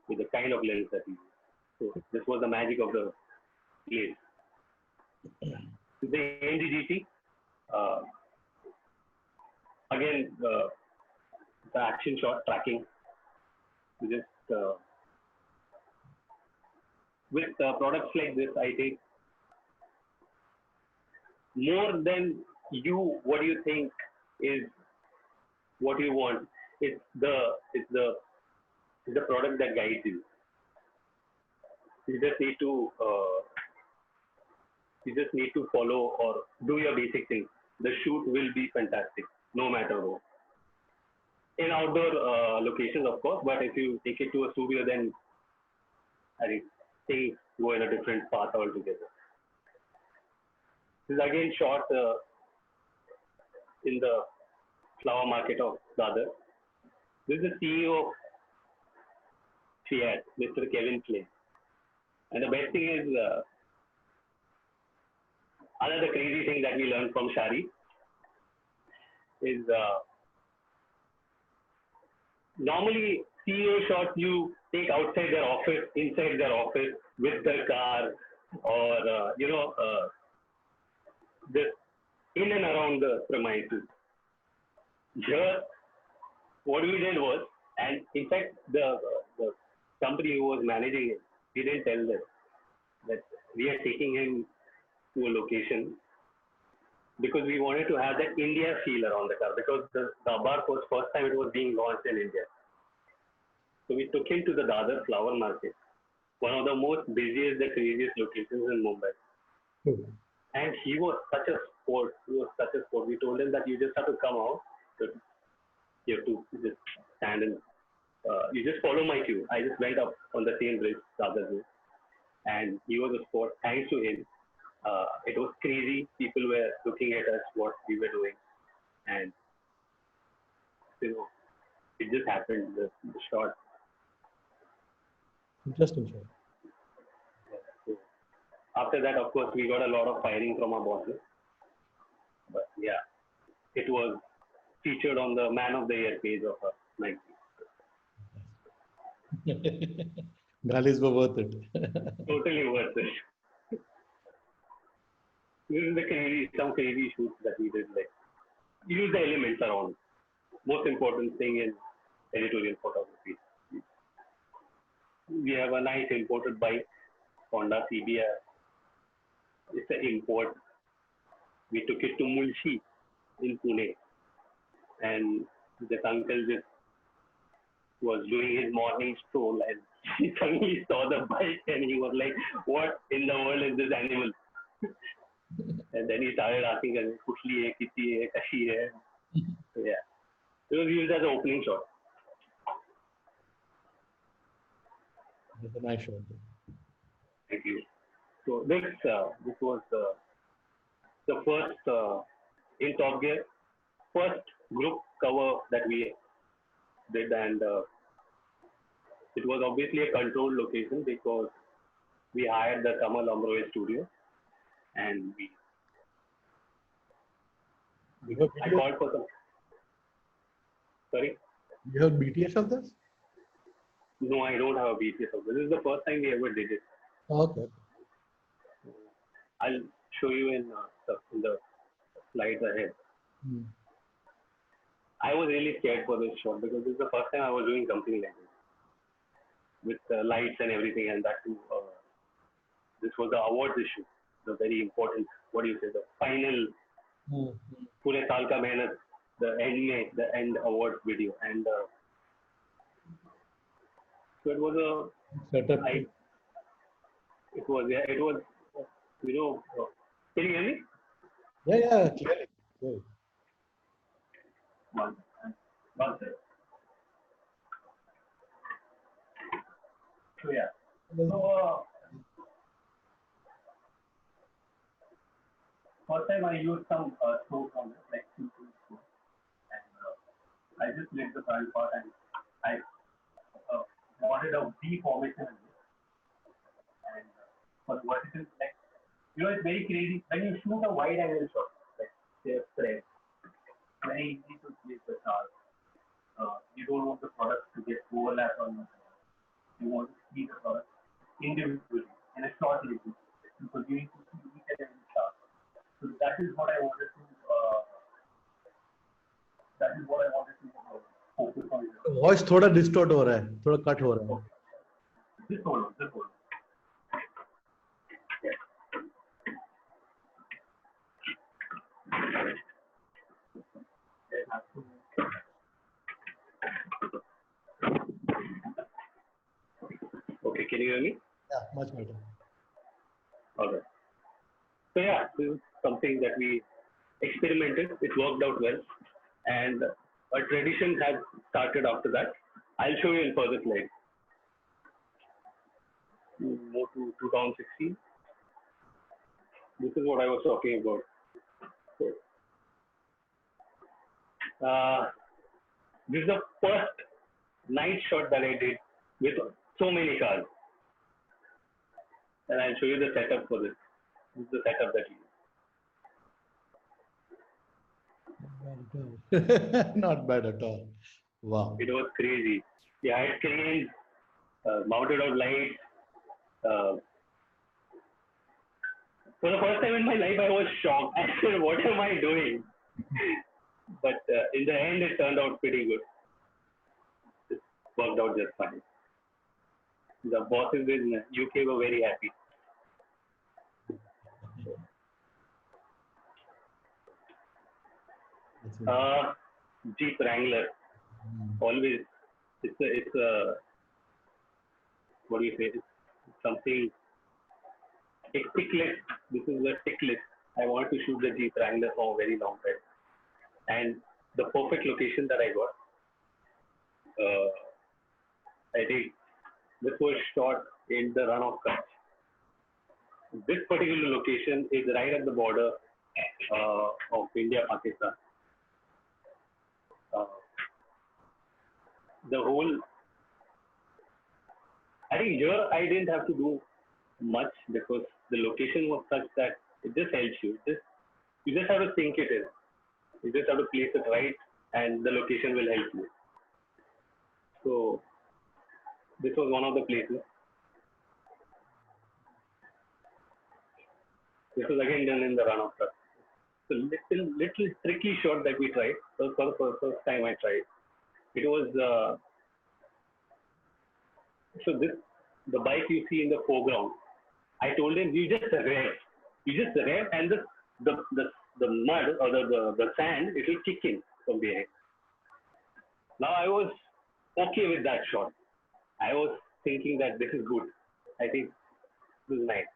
with the kind of lens that you use. So this was the magic of the place. The NGGT, again, the action shot tracking, just with products like this, I think more than what you think is what you want. It's the product that guides you. You just need to follow or do your basic things. The shoot will be fantastic, no matter what. In outdoor locations, of course, but if you take it to a studio, then I think things go in a different path altogether. This is again shot in the flower market of Dadar. This is the CEO of Fiat, Mr. Kevin Klein. And the best thing is, another crazy thing that we learned from Shari is normally CEO shots you take outside their office, inside their office, with their car, or just in and around the premises. Here, what we did was, and in fact, the company who was managing it didn't tell them that we are taking him to a location because we wanted to have that India feel around the car, because the Abarth was first time it was being launched in India. So we took him to the Dadar flower market, one of the most busiest, the craziest locations in Mumbai. And he was such a sport. We told him that you just have to come out. You have to just stand and you just follow my cue. I just went up on the same bridge, the other way, and he was a sport. Thanks to him, it was crazy. People were looking at us, what we were doing, and it just happened. The shot. Interesting shot. So after that, of course, we got a lot of firing from our bosses. But yeah, it was featured on the Man of the Year page of a magazine. Galis were worth it. Totally worth it. This is some crazy shoots that we did. Like, use the elements around. Most important thing in editorial photography. We have a nice imported bike, Honda CBR. It's an import. We took it to Munshi in Pune, and this uncle just was doing his morning stroll, and he suddenly saw the bike, and he was like, "What in the world is this animal?" And then he started asking us, "Kuchli hai, kisi hai, kashi hai?" So yeah, it was used as an opening shot. That's a nice shot. Thank you. So this was the first in Top Gear, first group cover that we did, and it was obviously a controlled location because we hired the Kamal Amroe studio, and I called for some. Sorry? You have BTS of this? No, I don't have a BTS of this. This is the first time we ever did it. Okay. I'll show you in the slides ahead. I was really scared for this shot because this is the first time I was doing something like this with lights and everything, and that too. This was the awards issue, the very important. What do you say? The final पूरे साल का मेहनत, the end awards video, and so it was a setup. It was you know. Can you hear me? Yeah, clearly. Good. One second. So yeah. So first time I used some stroke on it, like simple stroke, and I just made the front part, and I wanted a V formation in it. And for the vertical, like, it's very crazy when you shoot a wide angle shot, like say a spread. Very easy to place the stars. You don't want the product to get overlapped on the stars. You want to see the product individually in a short review because you need to see each and every star. So that is what I wanted to. Focus on. Voice थोड़ा distort हो रहा है, थोड़ा cut हो रहा है. This hold on. Okay, can you hear me? Yeah, much better. Okay. So yeah, this is something that we experimented. It worked out well, and a tradition has started after that. I'll show you in further slides. Move to 2016. This is what I was talking about. This is the first night shot that I did with so many cars. And I'll show you the setup for this. This is the setup that we use. Not bad at all. Wow. It was crazy. Yeah, I had cranes, mounted out lights. For the first time in my life, I was shocked. I said, "What am I doing?" But in the end, it turned out pretty good. It worked out just fine. The bosses in UK were very happy. Jeep Wrangler. Always, it's a what do you say? It's something. A tick list. This is a tick list. I wanted to shoot the Jeep Wrangler for a very long time, and the perfect location that I got. I think this was shot in the Run of Kutch. This particular location is right at the border of India-Pakistan. The whole, I think here I didn't have to do much because the location was such that it just helps you. You just have to sink it in. You just have to place it right and the location will help you. So this was one of the places. This was again done in the run of truck. So little tricky shot that we tried. So for the first time I tried. It was so this the bike you see in the foreground. I told him you just rev, and the mud or the sand it will kick in from behind. Now I was okay with that shot. I was thinking that this is good. I think this is nice.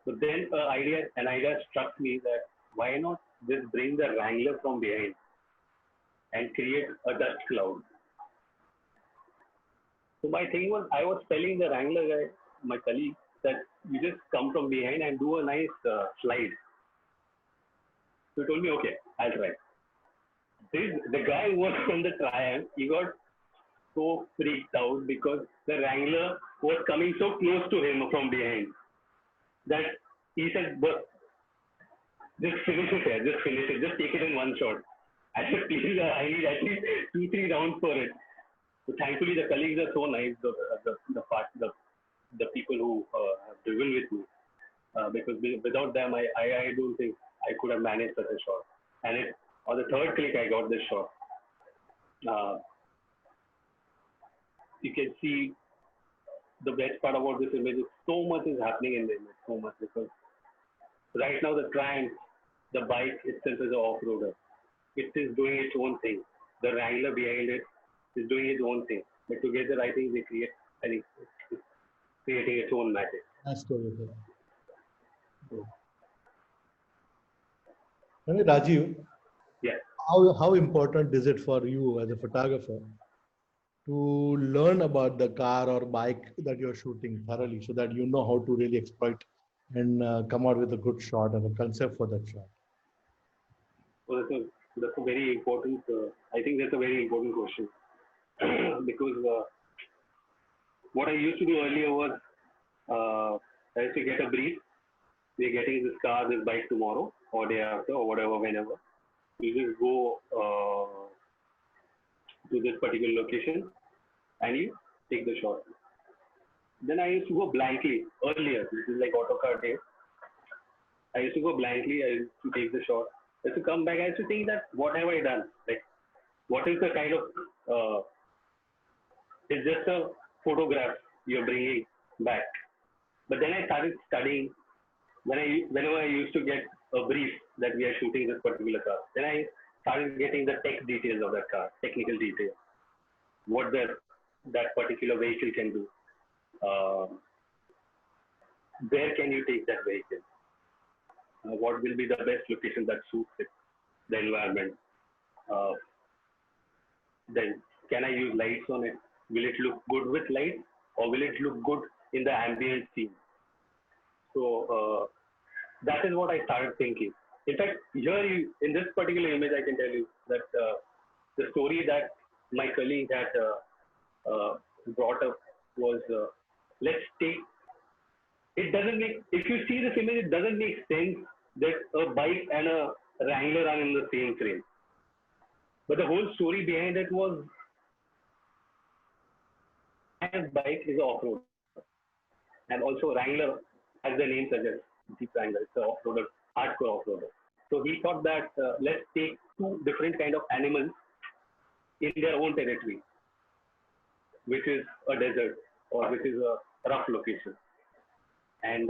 But then an idea struck me that why not just bring the Wrangler from behind and create a dust cloud. So my thing was, I was telling the Wrangler guy, my colleague, that you just come from behind and do a nice slide. So he told me, okay, I'll try. The guy who was from the Triumph, he got so freaked out because the Wrangler was coming so close to him from behind that he said, but just finish it here, just finish it, just take it in one shot. I said, please, I need at least 2-3 rounds for it. So thankfully, the colleagues are so nice, the people who have driven with me, because without them, I don't think I could have managed such a shot. And on the third click, I got this shot. You can see the best part about this image is so much is happening in the image, so much, because right now the Triumph, the bike itself is an off-roader. It is doing its own thing. The Wrangler behind it is doing its own thing. But together, I think it's creating its own magic. Nice story. Rajiv, yeah. How important is it for you as a photographer to learn about the car or bike that you're shooting thoroughly so that you know how to really exploit and come out with a good shot and a concept for that shot? Well, that's a very important, I think that's a very important question. Because what I used to do earlier was I used to get a brief. We're getting this car, this bike tomorrow or day after or whatever, whenever. You just go to this particular location and you take the shot. Then I used to go blankly earlier. This is like AutoCAD days. I used to go blankly. I used to take the shot. I used to come back. I used to think that what have I done? Like, what is the kind of it's just a photograph you're bringing back. But then I started studying. Whenever I used to get a brief that we are shooting this particular car, then I started getting the tech details of that car, technical details, what that particular vehicle can do, where can you take that vehicle, what will be the best location that suits it, the environment. Then can I use lights on it? Will it look good with lights or will it look good in the ambient scene? So that is what I started thinking. In fact, here in this particular image, I can tell you that the story that my colleague had brought up was, let's take, it doesn't make, if you see this image, it doesn't make sense that a bike and a Wrangler are in the same frame. But the whole story behind it was, his bike is off-road. And also Wrangler, as the name suggests, Jeep Wrangler, it's an off-roader, hardcore off-roader. So he thought that let's take two different kind of animals in their own territory, which is a desert or which is a rough location. And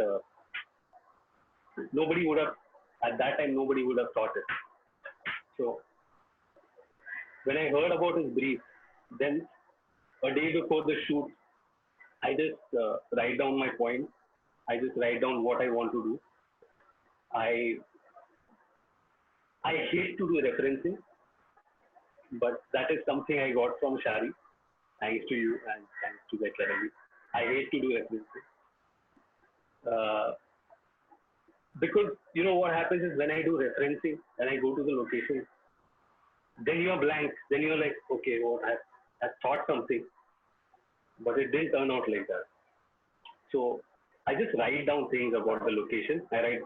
nobody would have, at that time, nobody would have thought it. So when I heard about his brief, then a day before the shoot, I just write down my points. I just write down what I want to do. I hate to do referencing, but that is something I got from Shari, thanks to you and thanks to the academy. I hate to do referencing. Because you know what happens is when I do referencing and I go to the location, then you're blank. Then you're like, okay, well, I thought something, but it didn't turn out like that. So I just write down things about the location. I write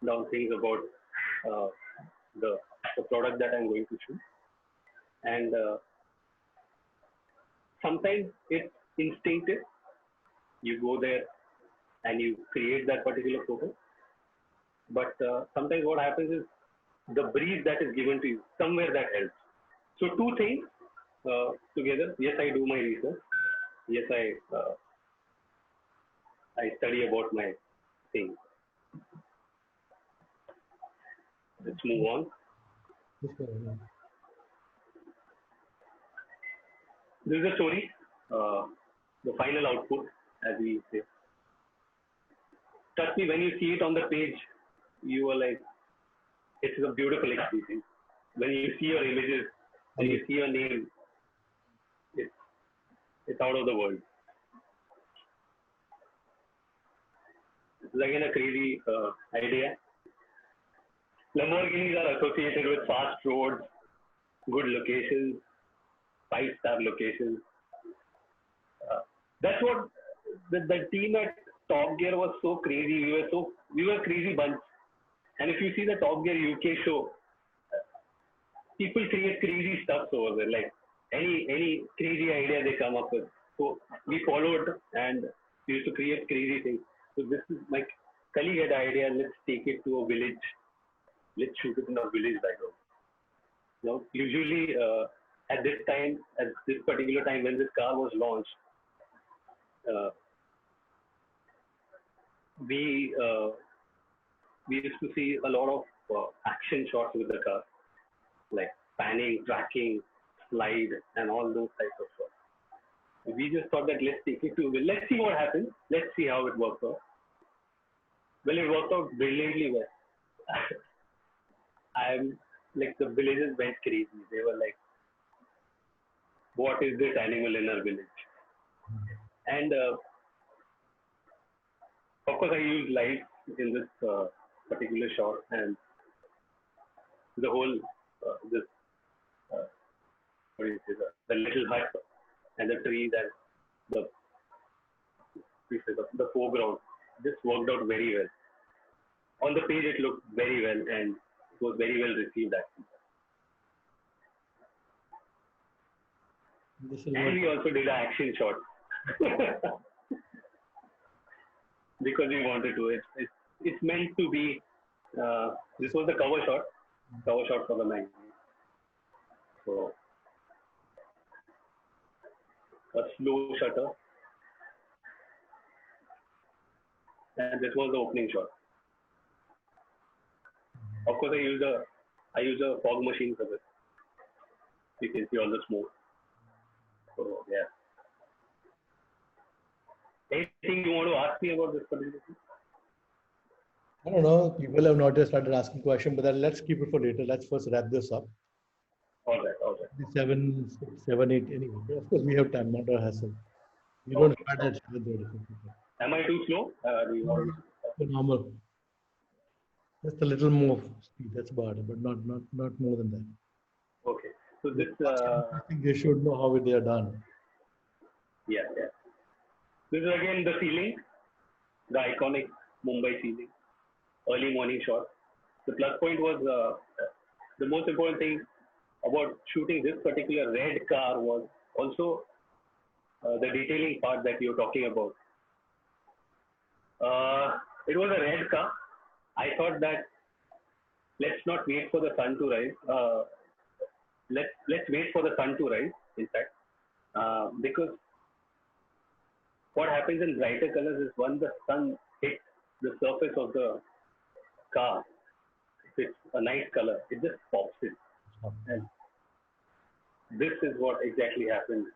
down things about the product that I'm going to shoot. And sometimes it's instinctive. You go there and you create that particular photo. But sometimes what happens is the brief that is given to you, somewhere that helps. So two things together. Yes, I do my research. Yes, I study about my thing. Let's move on. Yes, sir. This is a story, the final output, as we say. Trust me, when you see it on the page, you are like, it's a beautiful experience. When you see your images, when you see your name, it's out of the world. It's again a crazy idea. Lamborghinis are associated with fast roads, good locations, five-star locations. That's what the team at Top Gear was so crazy. We were crazy bunch. And if you see the Top Gear UK show, people create crazy stuff over there. Like any crazy idea they come up with. So we followed and we used to create crazy things. So this is my colleague had the idea. Let's take it to a village. Let's shoot it in a village background. Usually at this particular time when this car was launched, we used to see a lot of action shots with the car, like panning, tracking, slide, and all those types of shots. We just thought that let's take it to, let's see what happens. Let's see how it works out. Well, it worked out brilliantly well. I'm like the villagers went crazy. They were like, "What is this animal in our village?" And of course, I used lights in this particular shot, and the whole this what do you say, the little hut and the trees and the foreground just worked out very well. On the page, it looked very well and it was very well received actually. And we also did an action shot because we wanted to. It's meant to be. This was the cover shot for the magazine. So a slow shutter, and this was the opening shot. Of course, I use a fog machine for this. You can see all the smoke. So yeah. Anything you want to ask me about this particular thing? I don't know. People have not just started asking questions, but then let's keep it for later. Let's first wrap this up. All right. 7, 8, anyway. Of course, we have time, not a hassle. We don't start at 7:30. Am I too slow? Do you want Normal. Just a little more speed. That's about it, but not more than that. Okay. So this. I think they should know how they are done. Yeah. This is again the ceiling, the iconic Mumbai ceiling, early morning shot. The plus point was the most important thing about shooting this particular red car was also the detailing part that you're talking about. It was a red car. I thought that let's not wait for the sun to rise. Let's wait for the sun to rise. In fact, because what happens in brighter colors is when the sun hits the surface of the car, if it's a nice color, it just pops in. And this is what exactly happened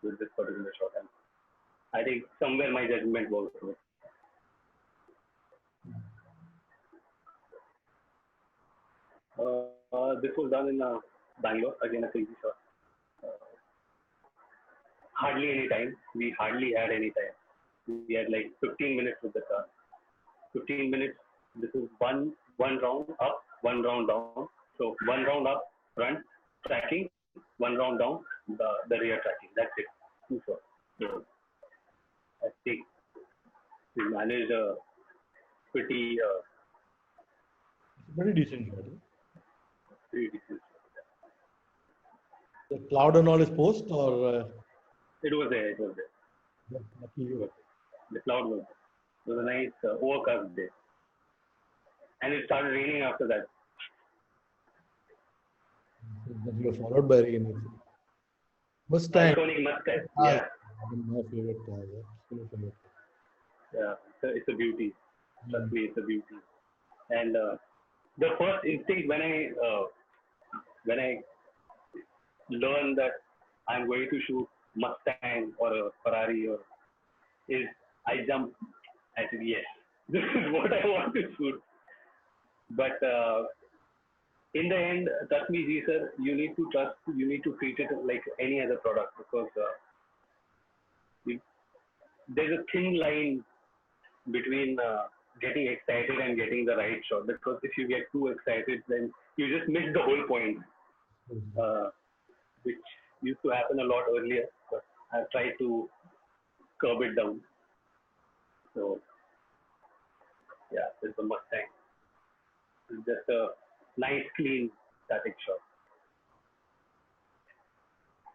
with this particular shot. And I think somewhere my judgment was good. This was done in Bangalore, again a crazy shot. Hardly any time. We hardly had any time. We had like 15 minutes with the car. 15 minutes. This is one round up, one round down. So one round up, front tracking, one round down, the rear tracking. That's it. 2 shots. So I think we managed a pretty Very decent shot. pretty decent. The cloud and all is post or? It was there. It was there. Yeah, lucky you. The cloud was there. It was a nice overcast day, and it started raining after that. Then you were followed by rain. Mustang. Iconic Mustang. Ah, Yeah, my favorite car. Yeah. Absolute favorite. yeah. It's a beauty. Trust Mm. me, it's a beauty. And the first instinct when I learned that I'm going to shoot Mustang or a Ferrari or is I jumped. I said yes, this is what I want to shoot. But in the end, trust me, G sir, you need to trust. You need to treat it like any other product because there's a thin line between getting excited and getting the right shot. Because if you get too excited, then you just miss the whole point, uh, which used to happen a lot earlier. But I've tried to curb it down. So yeah, it's a Mustang. It's just a nice, clean static shot.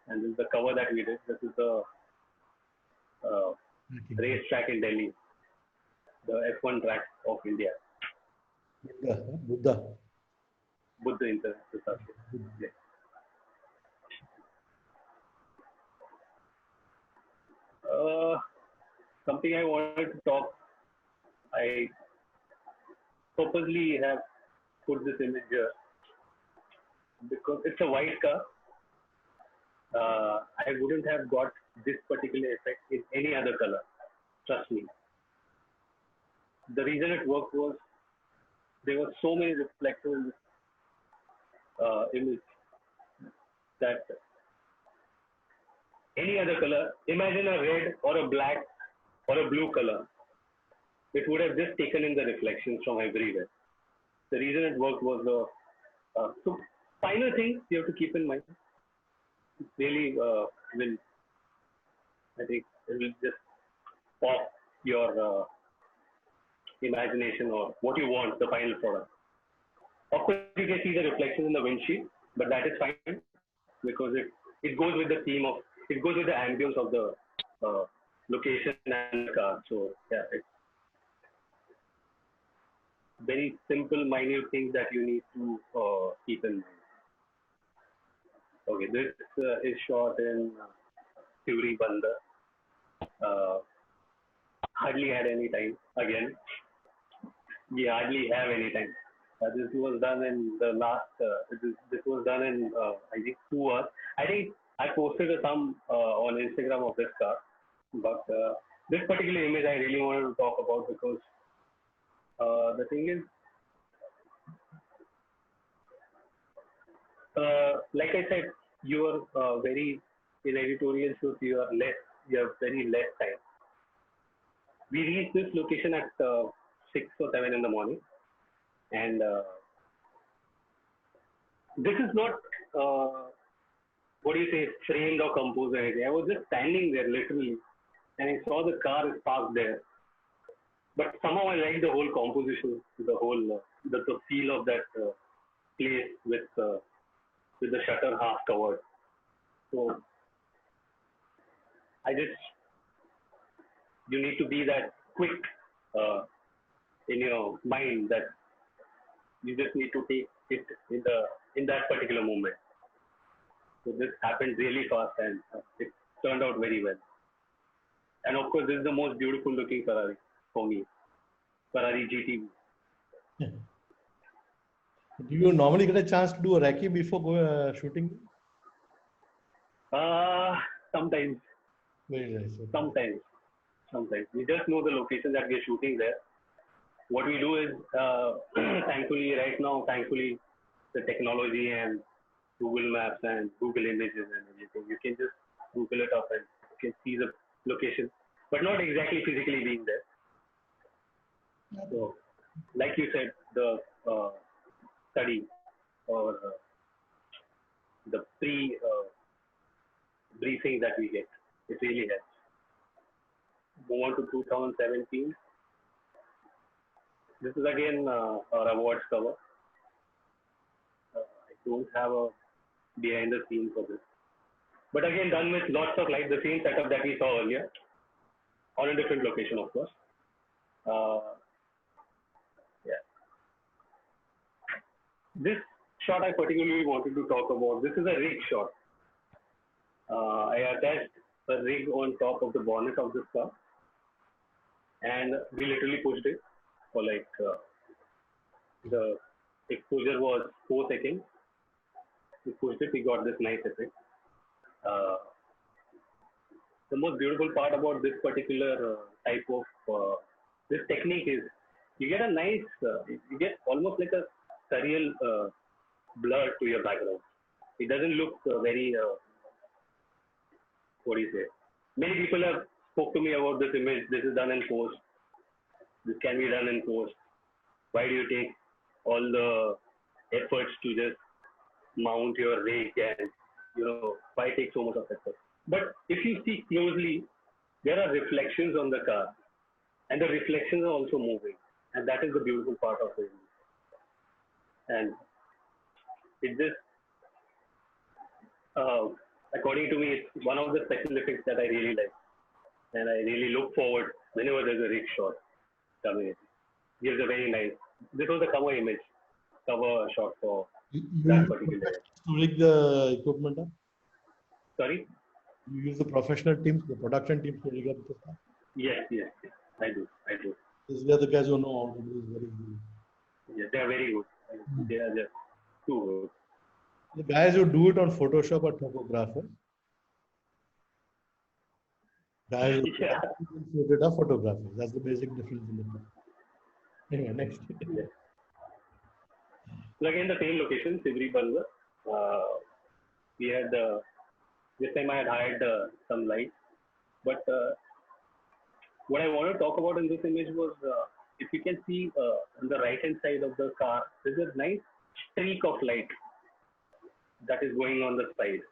And this is the cover that we did. This is the uh, Okay. racetrack in Delhi, the F1 track of India, Buddha. Huh? Buddha. Buddha International. Yeah. Something I wanted to talk. I purposely have put this image here because it's a white car. I wouldn't have got this particular effect in any other color. Trust me. The reason it worked was there were so many reflectors in this image that any other color, imagine a red or a black or a blue color, it would have just taken in the reflections from everywhere. The reason it worked was so final thing you have to keep in mind. Really will I think it will just pop your imagination or what you want the final product. Of course, you can see the reflection in the windshield, but that is fine because it goes with the theme of it goes with the ambience of the location and the car. So yeah, it's very simple, minute things that you need to keep in mind. Okay, this is shot in Theory Bandar. Uh, hardly had any time again. We hardly have any time. This was done in the last. This was done in I think 2 hours. I think I posted some on Instagram of this car, but this particular image I really wanted to talk about because the thing is, like I said, you are very in editorial shoots. You are less. You have very less time. We reached this location at 6 or 7 in the morning, and this is not what do you say framed or composed or anything. I was just standing there literally, and I saw the car is parked there. But somehow I like the whole composition, the whole the feel of that place with the shutter half covered. So I just you need to be that quick uh, in your mind that you just need to take it in that particular moment. So this happened really fast and it turned out very well. And of course, this is the most beautiful looking Ferrari for me, Ferrari GT. Do you normally get a chance to do a recce before shooting? Sometimes, Very nice. Okay. sometimes we just know the location that we're shooting there. What we do is, thankfully, right now, thankfully, the technology and Google Maps and Google Images and everything, you can just Google it up and you can see the location, but not exactly physically being there. So, like you said, the study or the briefing that we get, it really helps. Move on to 2017. This is again our awards cover. I don't have a behind the scenes for this. but again done with lots of light, the same setup that we saw earlier, on a different location, of course. Yeah. This shot I particularly wanted to talk about. This is a rig shot. I attached a rig on top of the bonnet of this car, and we literally pushed it for like the exposure was 4 seconds. We pushed it, we got this nice effect. Uh, the most beautiful part about this particular type of this technique is you get a nice, you get almost like a surreal blur to your background. It doesn't look very, what do you say? Many people have spoke to me about this image. This is done in post. This can be done in post. Why do you take all the efforts to just mount your rig and, why take so much of effort? But if you see closely, there are reflections on the car, and the reflections are also moving, and that is the beautiful part of it. And it just, according to me, it's one of the special effects that I really like, and I really look forward whenever there's a rig shot coming in. Gives a very nice. This was the cover shot for that particular. To rig the equipment up? Sorry? You use the professional teams, the production teams to rig up the stuff? Yes, I do. These are the guys who know how to do this very good. Yes, they are very good. They are just too good. The guys who do it on Photoshop are topographers. Guys who do it are photographers. That's the basic difference in the two. Anyway, next. Yes. So again, the same location, Sibri Bangar. We had this time I had hired some lights, but what I want to talk about in this image was if you can see on the right hand side of the car, there's a nice streak of light that is going on the side.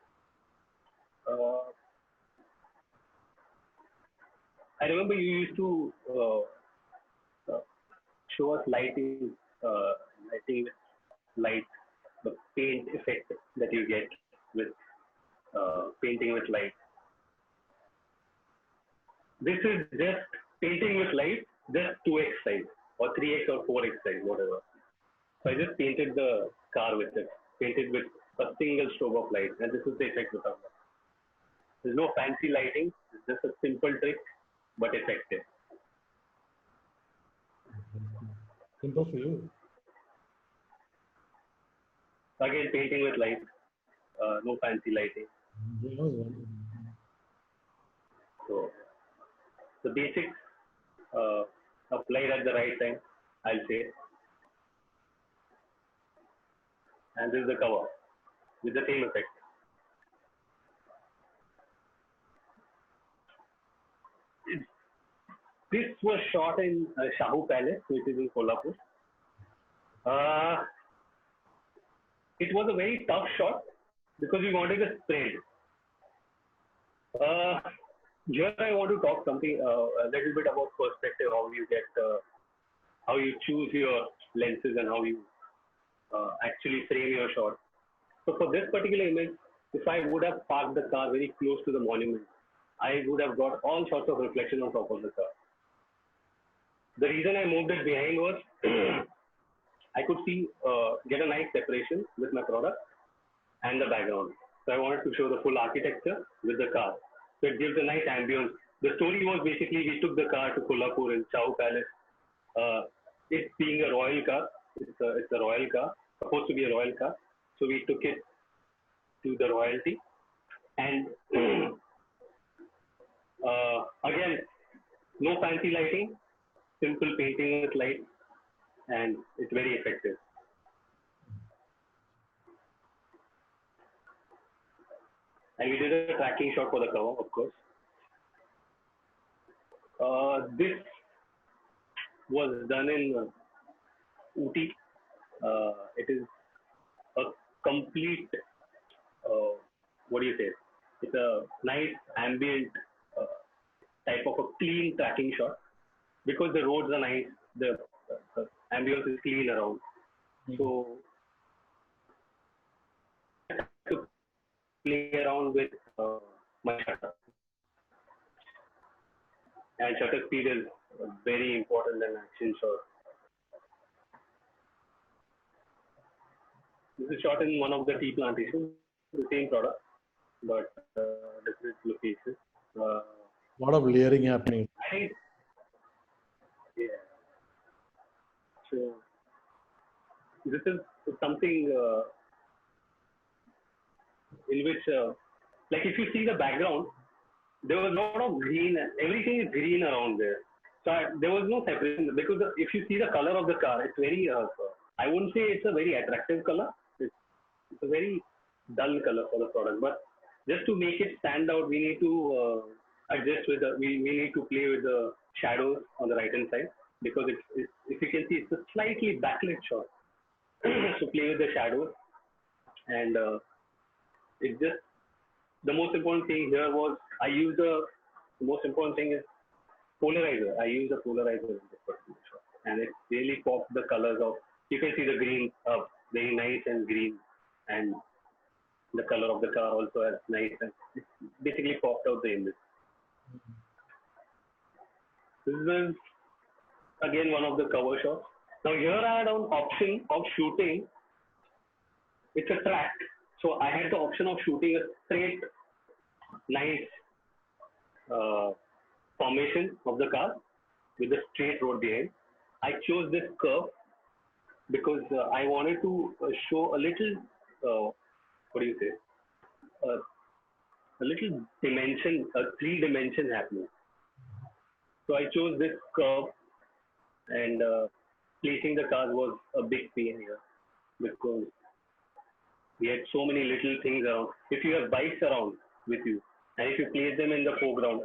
I remember you used to show us lighting light, the paint effect that you get with painting with light. This is just painting with light, just 2x size or 3x or 4x size, whatever. So I just painted the car with it, painted with a single strobe of light, and this is the effect without that. There's no fancy lighting, it's just a simple trick, but effective. Simple for you. Again, painting with light, no fancy lighting. So the basics applied at the right time, I'll say. And this is the cover with the same effect. This was shot in Shahu Palace, which is in Kolhapur. It was a very tough shot because we wanted a spread. Here I want to talk something a little bit about perspective, how you choose your lenses and how you actually frame your shot. So for this particular image, if I would have parked the car very close to the monument, I would have got all sorts of reflection on top of the car. The reason I moved it behind was I could see, get a nice separation with my product and the background. So I wanted to show the full architecture with the car. So it gives a nice ambience. The story was basically we took the car to Kolhapur in Shahu Palace. It being a royal car, it's a royal car, supposed to be a royal car. So we took it to the royalty. And again, no fancy lighting, simple painting with light, and it's very effective. And we did a tracking shot for the cover, of course. This was done in Ooty. It is a complete, what do you say? It's a nice ambient type of a clean tracking shot because the roads are nice, the ambience is clean around. So to play around with my shutter. And shutter speed is very important in action shot. This is shot in one of the tea plantations, the same product, but different locations. A lot of layering happening. Yeah. So this is something in which, like if you see the background, there was a lot of green. Everything is green around there. So there was no separation because if you see the color of the car, it's very. I wouldn't say it's a very attractive color. It's a very dull color for the product. But just to make it stand out, we need to adjust with we need to play with the shadows on the right hand side because it's if you can see it's a slightly backlit shot. So play with the shadows and it's just the most important thing here was I use the most important thing is polarizer. I use a polarizer in this particular shot and it really pops the colors of you can see the green very nice and green and the color of the car also is nice and it basically popped out the image. This is again one of the cover shots. Now here I had an option of shooting. It's a track, so I had the option of shooting a straight, nice formation of the car with a straight road behind. I chose this curve because I wanted to show a little, what do you say, a little dimension, a 3-dimension happening. So I chose this curve and placing the cars was a big pain here because we had so many little things around. If you have bikes around with you and if you place them in the foreground,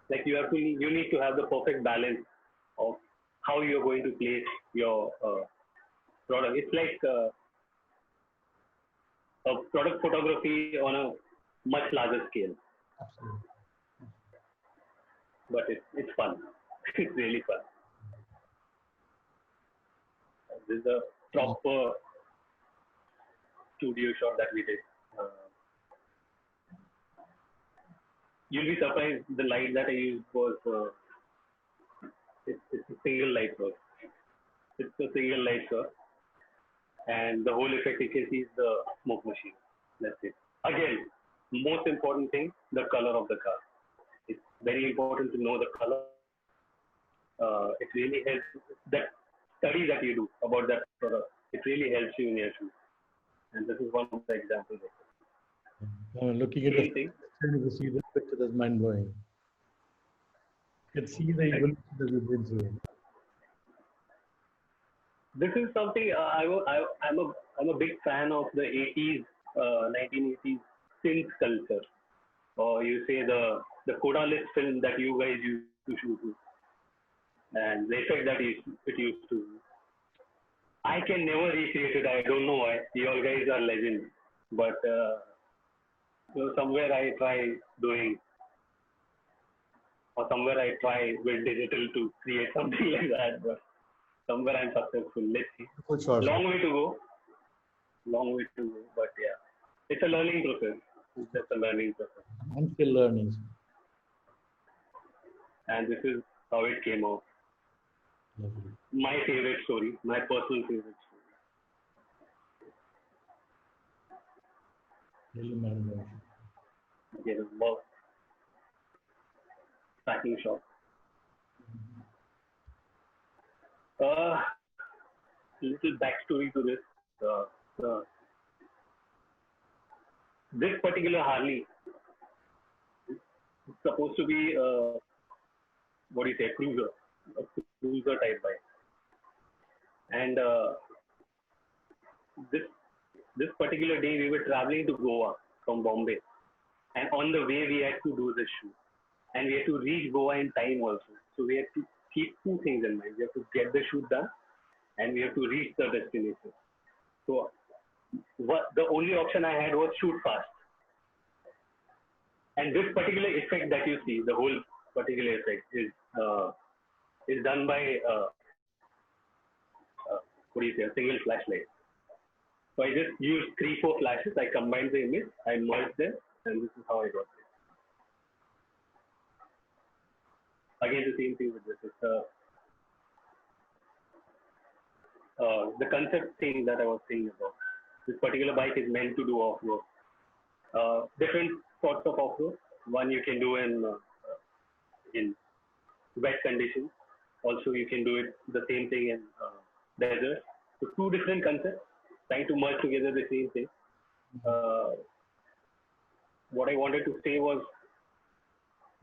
like you need to have the perfect balance of how you're going to place your product. It's like a product photography on a much larger scale. Absolutely. But it's fun. It's really fun. This is a proper studio shot that we did. You'll be surprised the light that I used was it's a single light source. It's a single light source. And the whole effect you can see is the smoke machine. That's it. Again, most important thing, the color of the car. It's very important to know the color. It really helps. That study that you do about that product, it really helps you in your shoot. And this is one of the examples of it. Looking at the thing, you see the picture that's mind blowing. You can see the evolution that we've been through. This is something I'm a big fan of the 80s, 1980s synth culture, or you say the Kodalist film that you guys used to shoot with, and the effect that it used to. I can never recreate it. I don't know why. You all guys are legends, but somewhere I try doing, or somewhere I try with digital to create something like that, but somewhere I'm successful. Let's see. Long way to go. Long way to go, but yeah, it's a learning process. It's just a learning process. I'm still learning. And this is how it came out. Lovely. My favorite story, my personal favorite story. Really mind blowing. Again, about packing shop. Little backstory to this. This particular Harley is supposed to be what do you say, a cruiser type bike. And this particular day we were traveling to Goa from Bombay, and on the way we had to do this shoot, and we had to reach Goa in time also. So we had to keep two things in mind. We have to get the shoot done, and we have to reach the destination. So the only option I had was shoot fast. And this particular effect that you see, the whole particular effect is done by what do you say, a single flashlight. So I just used 3-4 flashes. I combined the image, I merged them, and this is how I got it. Again, the same thing with this. It's the concept thing that I was saying about. This particular bike is meant to do off-road. Different sorts of off-road. One you can do in wet conditions. Also, you can do it the same thing in desert. So two different concepts, trying to merge together the same thing. What I wanted to say was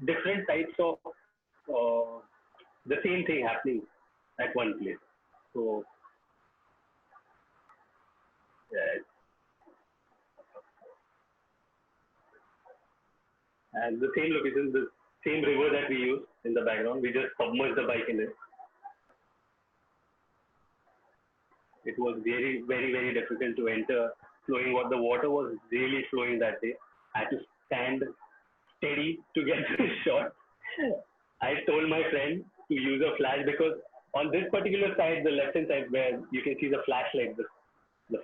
different types of the same thing happening at one place. So, yeah. And the same location, the same river that we use in the background, we just submerge the bike in it. It was very, very, very difficult to enter flowing. What the water was really flowing that day. I had to stand steady to get this shot. I told my friend to use a flash because on this particular side, the left hand side where you can see the flashlight, the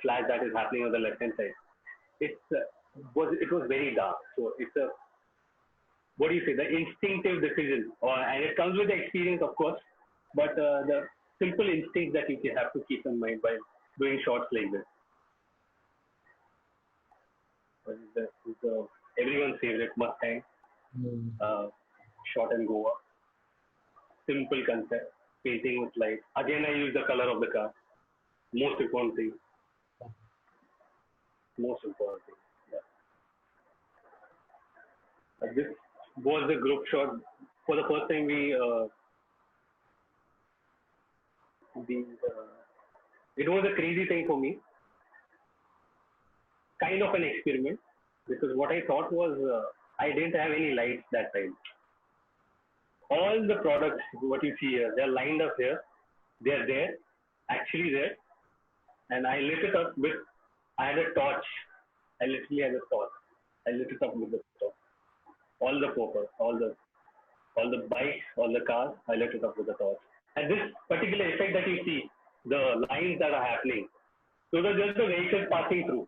flash that is happening on the left hand side, it was very dark. So it's a, what do you say, the instinctive decision, and it comes with the experience, of course, but the simple instinct that you have to keep in mind by doing shots like this. Everyone's favorite Mustang shot and go up. Simple concept, painting with light. Again, I use the color of the car. Most important thing. Most important thing. Yeah. This was the group shot. For the first time, it was a crazy thing for me. Kind of an experiment, because what I thought was I didn't have any lights that time. All the products, what you see here, they're lined up here. They're there, actually there. And I lit it up with, I had a torch. I literally had a torch. I lit it up with the torch. All the purpose, all the bikes, all the cars, I lit it up with the torch. And this particular effect that you see, the lines that are happening, those are just the vehicles passing through.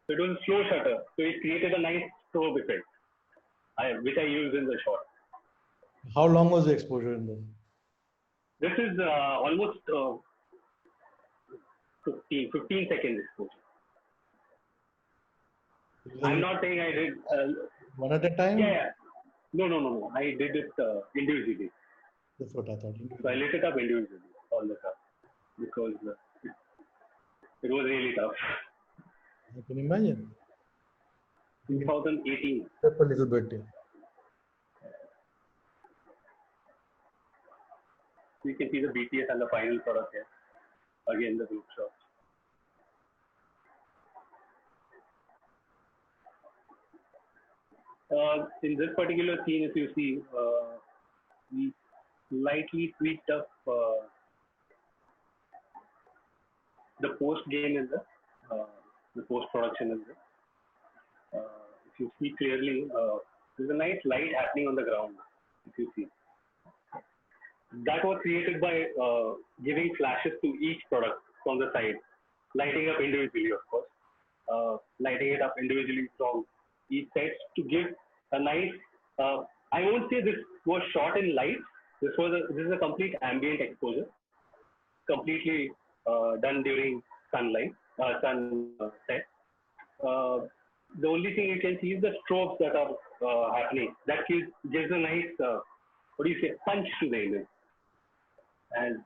So it was a slow shutter. So it created a nice strobe effect, which I used in the shot. How long was the exposure in this? This is almost 15 seconds exposure. I'm not saying I did... one at a time? Yeah. No. I did it individually. That's what I thought. So I lit it up individually, all the time, because it was really tough. I can imagine. 2018. Step a little bit. Yeah. You can see the BTS and the final product here. Again, the group shot. In this particular scene, if you see, we slightly tweaked up the post game in the post production in this. If you see clearly, there's a nice light happening on the ground. If you see, that was created by giving flashes to each product from the side, lighting up individually, of course, lighting it up individually from each side to give a nice. I won't say this was shot in light. This is a complete ambient exposure, completely done during sunlight, sunset. The only thing you can see is the strobes that are happening. That gives a nice, what do you say, punch to the image. And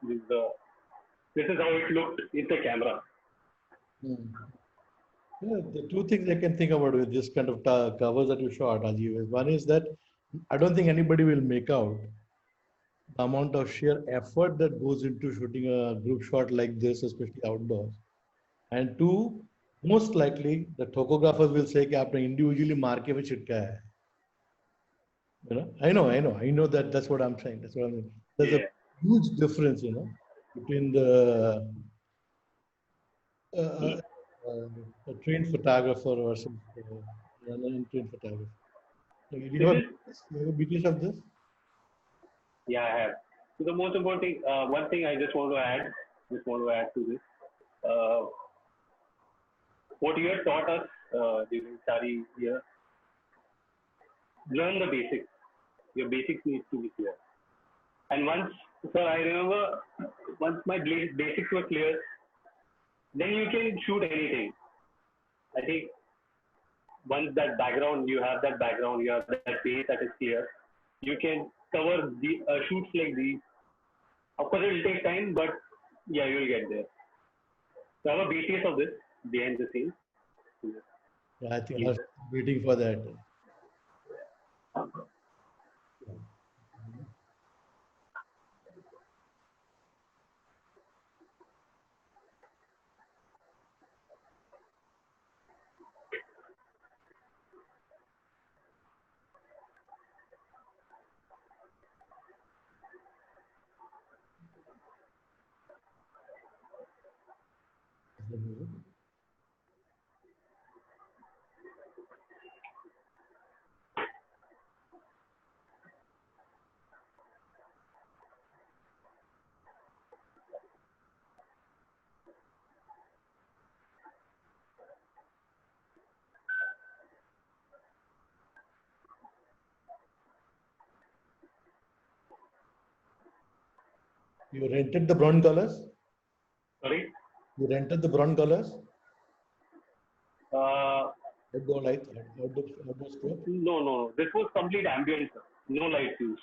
this is how it looked in the camera. Yeah, the two things I can think about with this kind of covers that you shot, Ajit, is one is that I don't think anybody will make out the amount of sheer effort that goes into shooting a group shot like this, especially outdoors. And two, most likely the topographers will say कि आपने individually mark के में छिटका है. You know, I know that that's what I'm saying. That's what I mean. There's a huge difference, between the a trained photographer versus an untrained photographer. Do you have a BTS of this? Yeah, I have. So the most important thing, one thing I just want to add to this. what you have taught us during study here, learn the basics. Your basics need to be clear. And once, so I remember, once my basics were clear, then you can shoot anything. I think once that background, you have that background, you have that base that is clear, you can cover the shoots like these. Of course, it will take time, but yeah, you will get there. So I have a BTS of this behind the scenes. Yeah, I think I was waiting for that. You rented the brown colors? Sorry? You rented the brown colors? Uh, Outdoor lights, outdoor strobe? no. This was complete ambient, sir. No lights used.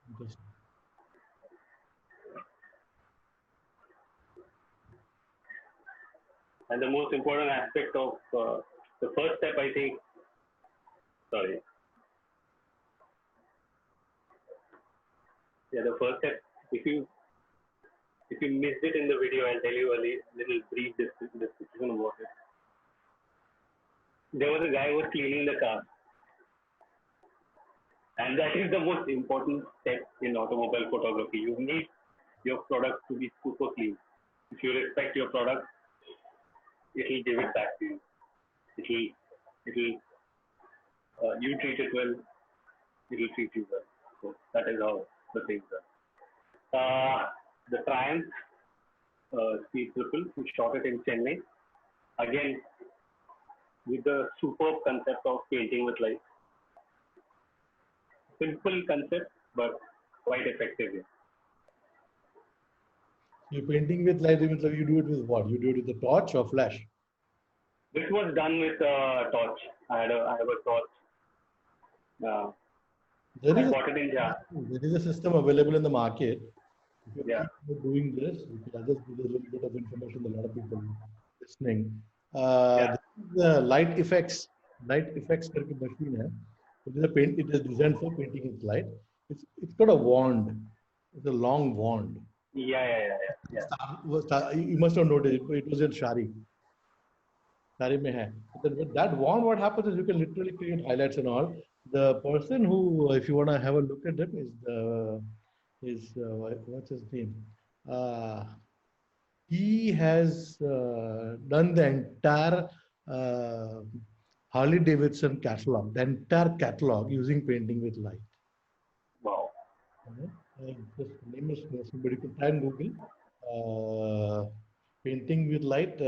Interesting. And the most important aspect of the first step, I think, sorry. Yeah, the first step, if you missed it in the video, I'll tell you a little brief description about it. There was a guy who was cleaning the car. And that is the most important step in automobile photography. You need your product to be super clean. If you respect your product, it will give it back to you. You treat it well, it will treat you well. So that is how the things are. The Triumph Speed Triple, we shot it in Chennai. Again, with the superb concept of painting with light. Simple concept, but quite effective. You're painting with light, you do it with what? You do it with the torch or flash? This was done with a torch. I have a torch. I bought it in Java. There is a system available in the market. If Yeah. you're doing this, I'll just give you a little bit of information to a lot of people listening. Yeah. The light effects करके machine है. It is a paint. It is designed for painting with light. It's got a wand. It's a long wand. Yeah. You must have noticed it was in Shari. Shari mein hai. With that wand, what happens is you can literally create highlights and all. The person who, if you want to have a look at him, is what's his name? He has done the entire Harley Davidson catalog, the entire catalog using painting with light. Wow. Just name is somebody could try and Google painting with light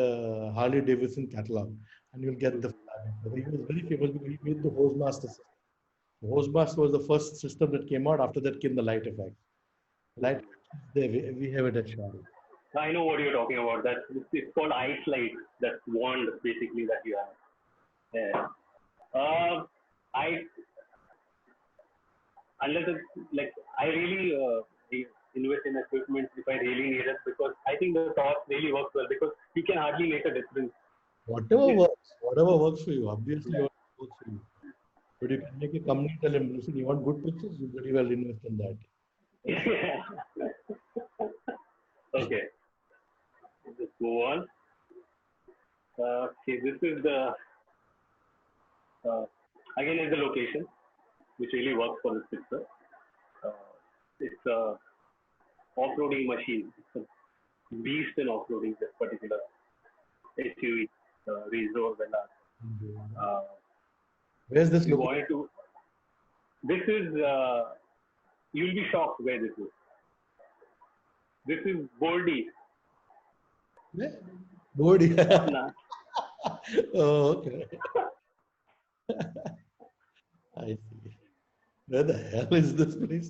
Harley Davidson catalog, and you'll get the. He was very famous because he made the Hosemaster system. The Hosemaster was the first system that came out. After that came the light effect. Light, we have it at Shari. I know what you're talking about. It's called ice light. That wand basically that you have. Yeah. I really invest in equipment if I really need it, because I think the torch really works well, because you can hardly make a difference. Whatever works for you. Obviously, what works for you. But you can make a company tell him, listen, you want good pictures, you very well invest in that. Yeah. Okay. Let's move on. Okay, this is the again is the location, which really works for this picture. It's a off-roading machine. It's a beast in off-roading, this particular SUV, Range Rover Velar. Where's this location? This is you'll be shocked where this is. This is Boldy. Yeah. Body. Patna. Oh, okay. I see. Where the hell is this place?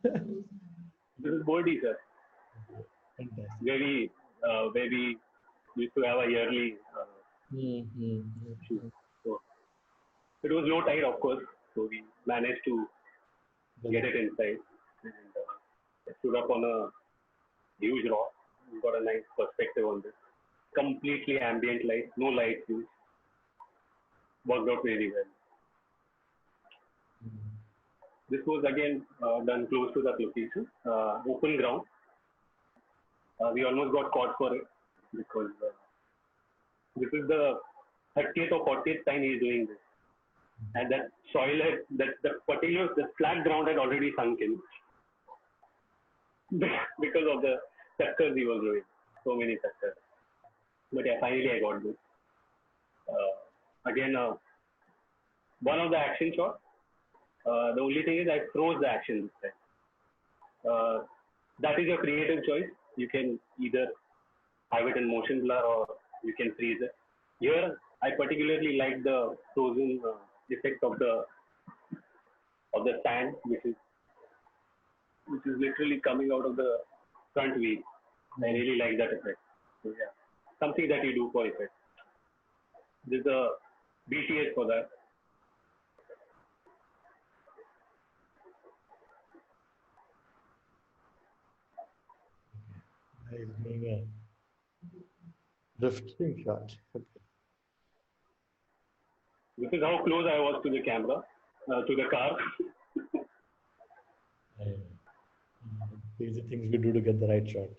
This is Boldy, sir. Fantastic. Where we used to have a yearly Mm-hmm. shoot. So it was low tide, of course. So we managed to get it inside and it stood up on a huge rock. We got a nice perspective on this. Completely ambient light, no lights used. Worked out really well. This was again done close to that location, open ground. We almost got caught for it because this is the 30th or 40th time he's doing this. And that soil had, the flat ground had already sunk in because of the sectors he was doing. So many sectors. But yeah, finally I got this. Again, one of the action shots. The only thing is I froze the action this time. That is your creative choice. You can either have it in motion blur or you can freeze it. Here, I particularly like the frozen effect of the sand, which is literally coming out of the front wheel. I really like that effect. So, yeah, something that you do for effect. There's a BTS for that. He's doing a drifting shot. Okay. This is how close I was to the camera, to the car. Crazy things we do to get the right shot.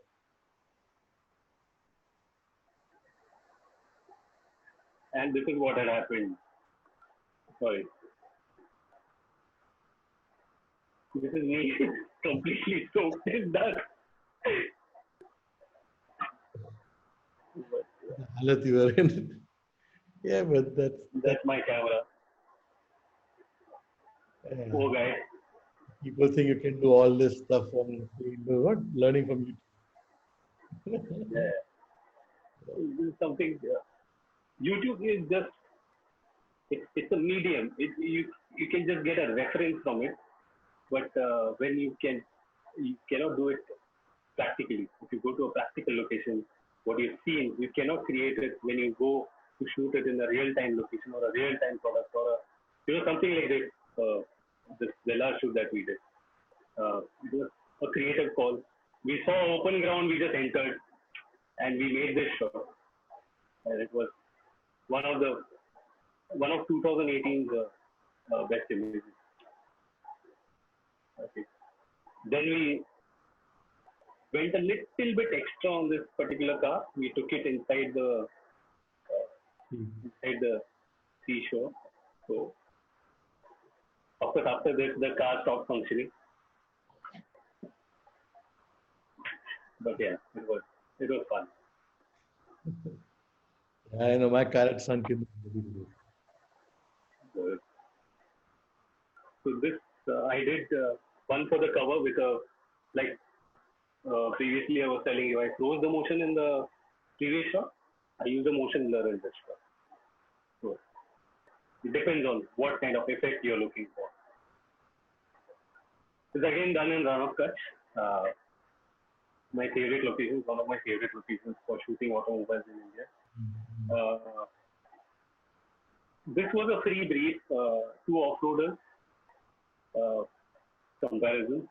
And this is what had happened. Sorry. This is me completely soaked in dust. The halat you were in. Yeah, but That's my camera. Oh, guy. people think you can do all this stuff from what? Learning from YouTube. Yeah. This is something. YouTube is just it's a medium. You can just get a reference from it, but when you cannot do it practically. If you go to a practical location, what you've seen, you cannot create it when you go to shoot it in a real-time location or a real-time product or something like this. The last shoot that we did, it was a creative call. We saw open ground, we just entered, and we made this shot, and it was one of 2018's best images. Okay. Then we went a little bit extra on this particular car. We took it inside the seashore. So, of course, after this, the car stopped functioning. But yeah, it was fun. I know my car had sunk in. So this I did one for the cover with previously I was telling you, I froze the motion in the previous shot. I use the motion blur in this shot. So it depends on what kind of effect you're looking for. It's again done in Rann of Kutch. My favorite location, one of my favorite locations for shooting automobiles in India. This was a free brief, two off-roaders comparison.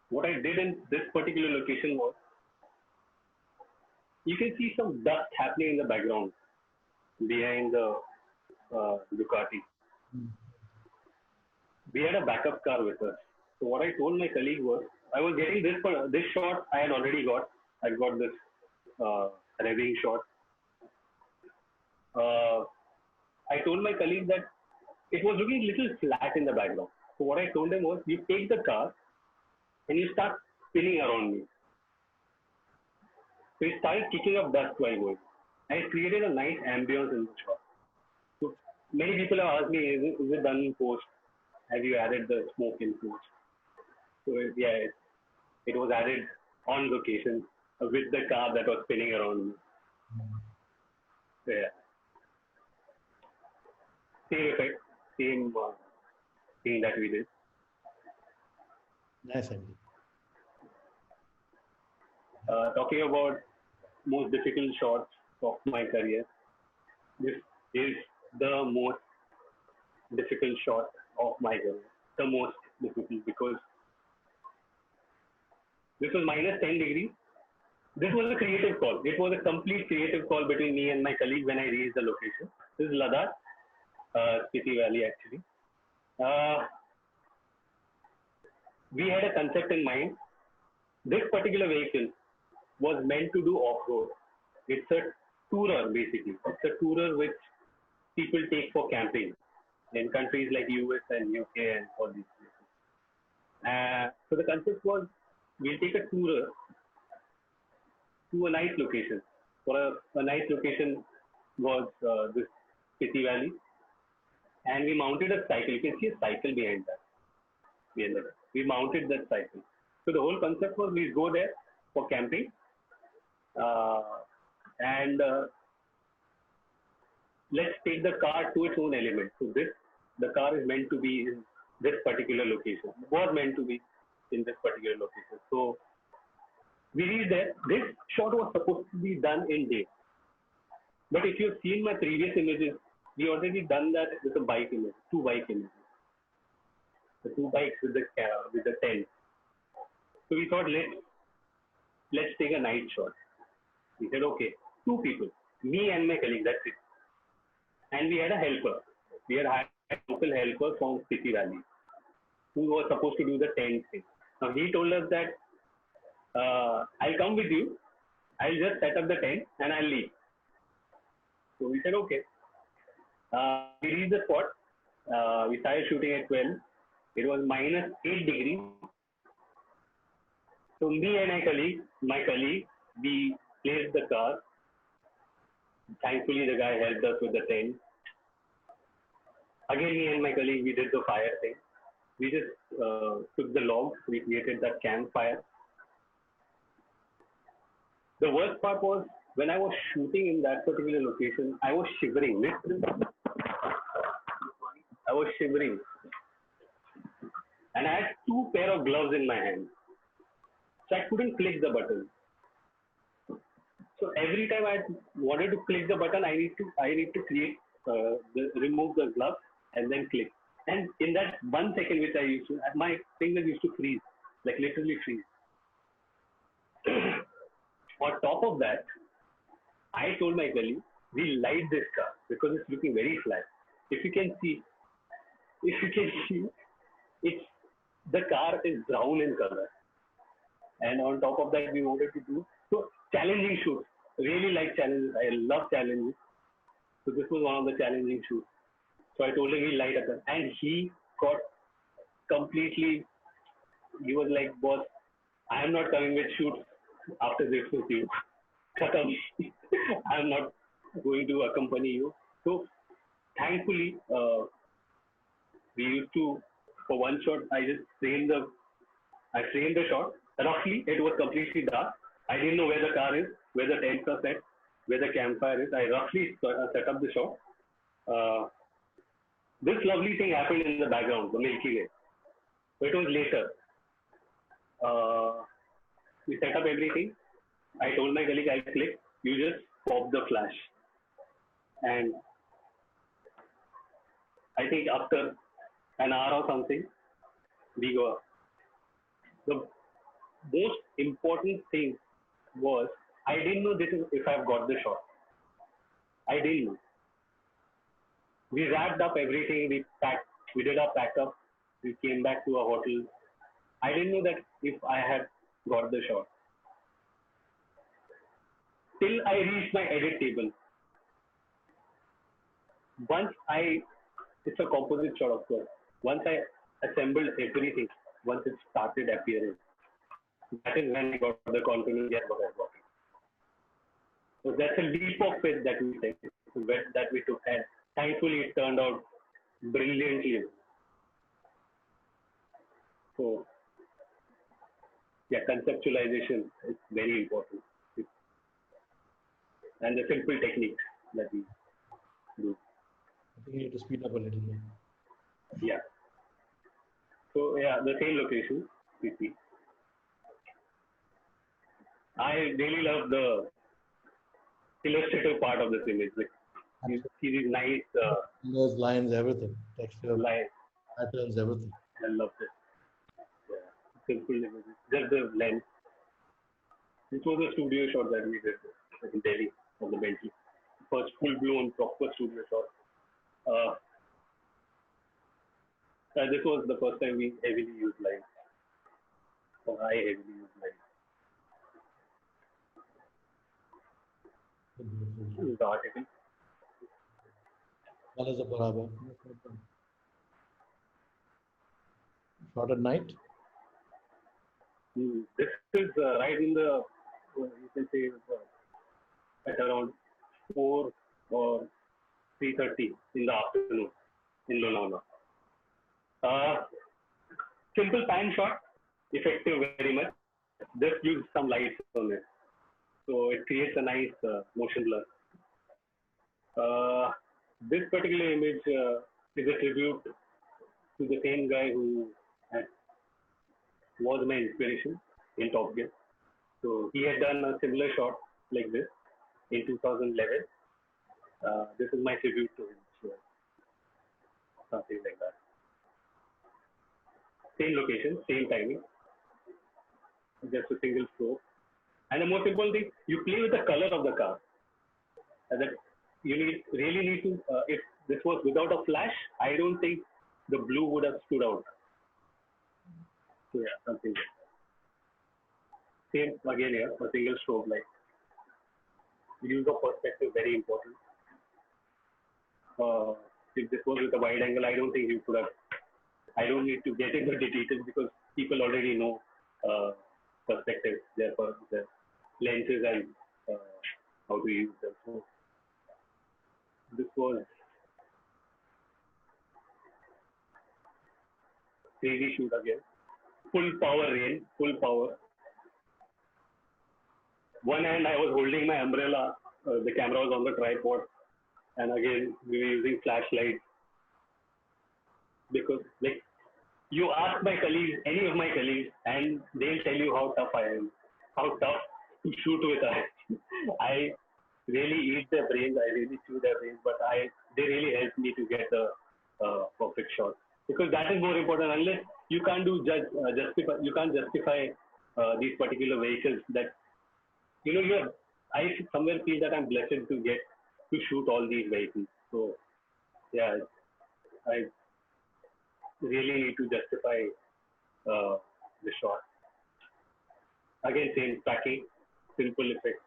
What I did in this particular location was, you can see some dust happening in the background behind the Ducati. We had a backup car with us. So what I told my colleague was, I was getting this shot I had already got. I got this revving shot. I told my colleague that it was looking a little flat in the background. So what I told him was, you take the car and you start spinning around me. So he started kicking up dust while going. And it created a nice ambience in the shot. So many people have asked me, is it done in post? have you added the smoke influence? So yeah, it was added on location with the car that was spinning around. So, yeah, same effect, same thing that we did. Nice, Andy. Talking about most difficult shots of my career, this is the most difficult shot of my career. The most difficult because this was minus 10 degrees. This was a creative call. It was a complete creative call between me and my colleague when I reached the location. This is Ladakh, Spiti Valley actually. We had a concept in mind. This particular vehicle was meant to do off-road. It's a tourer basically. It's a tourer which people take for camping in countries like US and UK and all these places. So the concept was we'll take a tourer to a nice location. For a nice location was this Spiti Valley, and we mounted a cycle. You can see a cycle behind that. We mounted that cycle. So the whole concept was we go there for camping, and let's take the car to its own element. So the car is meant to be in this particular location. Was meant to be in this particular location. So we reached there. This shot was supposed to be done in day. But if you've seen my previous images, we already done that with a bike image, 2 bike images. The 2 bikes with the tent. So we thought let's take a night shot. We said okay, 2 people, me and my colleague, that's it. And we had a helper. We had hired a local helper from Spiti Valley who was supposed to do the tent thing. Now he told us that I'll come with you. I'll just set up the tent and I'll leave. So we said okay. We reached the spot. We started shooting at 12. It was minus 8 degrees. So me and my colleague, we placed the car. Thankfully, the guy helped us with the tent. Again, me and my colleague, we did the fire thing. We just took the logs. We created that campfire. The worst part was when I was shooting in that particular location, I was shivering. I was shivering. And I had 2 pair of gloves in my hand. So I couldn't click the button. So every time I wanted to click the button, I need to create, remove the glove and then click. And in that 1 second which I used to, my fingers used to freeze, like literally freeze. On top of that, I told my colleague, we light this car because it's looking very flat. If you can see, the car is brown in color. And on top of that, we wanted to do so challenging shoots. Really like challenges. I love challenges. So this was one of the challenging shoots. So I told him he'll light up, and he got completely. He was like, "Boss, I am not coming with shoots after this with you. I'm not going to accompany you." So thankfully, we used to, for one shot, I framed the shot. Roughly, it was completely dark. I didn't know where the car is, where the tents are set, where the campfire is. I roughly set up the shot. This lovely thing happened in the background, the Milky Way. So it was later. We set up everything. I told my colleague, I'll click. You just pop the flash. And I think after an hour or something, we go up. The most important thing was I didn't know if I've got the shot. I didn't know. We wrapped up everything. We did our pack up. We came back to our hotel. I didn't know that if I had got the shot. Till I reached my edit table. It's a composite shot of course. Once I assembled everything, once it started appearing, that is when I got the confidence that what I got. So that's a leap of faith that we took, and thankfully it turned out brilliantly. So yeah, conceptualization is very important, and the simple techniques that we do. I think you need to speed up a little bit. Yeah. So yeah, the same location. We see. I really love the illustrative part of this image. Like you see these nice Colors, lines, everything, texture, lines. patterns, everything. I love this. Yeah. Simple images. Just the lens. This was a studio shot that we did in Delhi on the Bentley. First full-blown proper studio shot. Uh, this was the first time we heavily used light. Or I heavily used light. The article. Colors are barabar. Shot at night. This is right in the, you can say, at around 4 or 3:30 in the afternoon in Lonavala. Uh, Simple pan shot, effective very much. Just use some lights on it. So it creates a nice motion blur. This particular image is a tribute to the same guy who had, was my inspiration in Top Gear. So he had done a similar shot like this in 2011. This is my tribute to him. So something like that. Same location, same timing, just a single stroke. And the most important thing, you play with the color of the car. That you really need to. If this was without a flash, I don't think the blue would have stood out. So yeah, something. Same again here, a single stroke light. Use of perspective very important. If this was with a wide angle, I don't think you could have. I don't need to get into the details because people already know perspective, their lenses and how to use them. So this was 3D shoot again. Full power rain, full power. One hand I was holding my umbrella, the camera was on the tripod, and again we were using flashlight because like you ask my colleagues, any of my colleagues, and they'll tell you how tough I am, how tough to shoot with eyes. I really eat their brains, I really chew their brains, but they really help me to get the perfect shot because that is more important. Unless you can't you can't justify these particular vehicles that I somewhere feel that I'm blessed to get to shoot all these vehicles. So yeah, I really need to justify the shot. Again, same tracking, simple effect.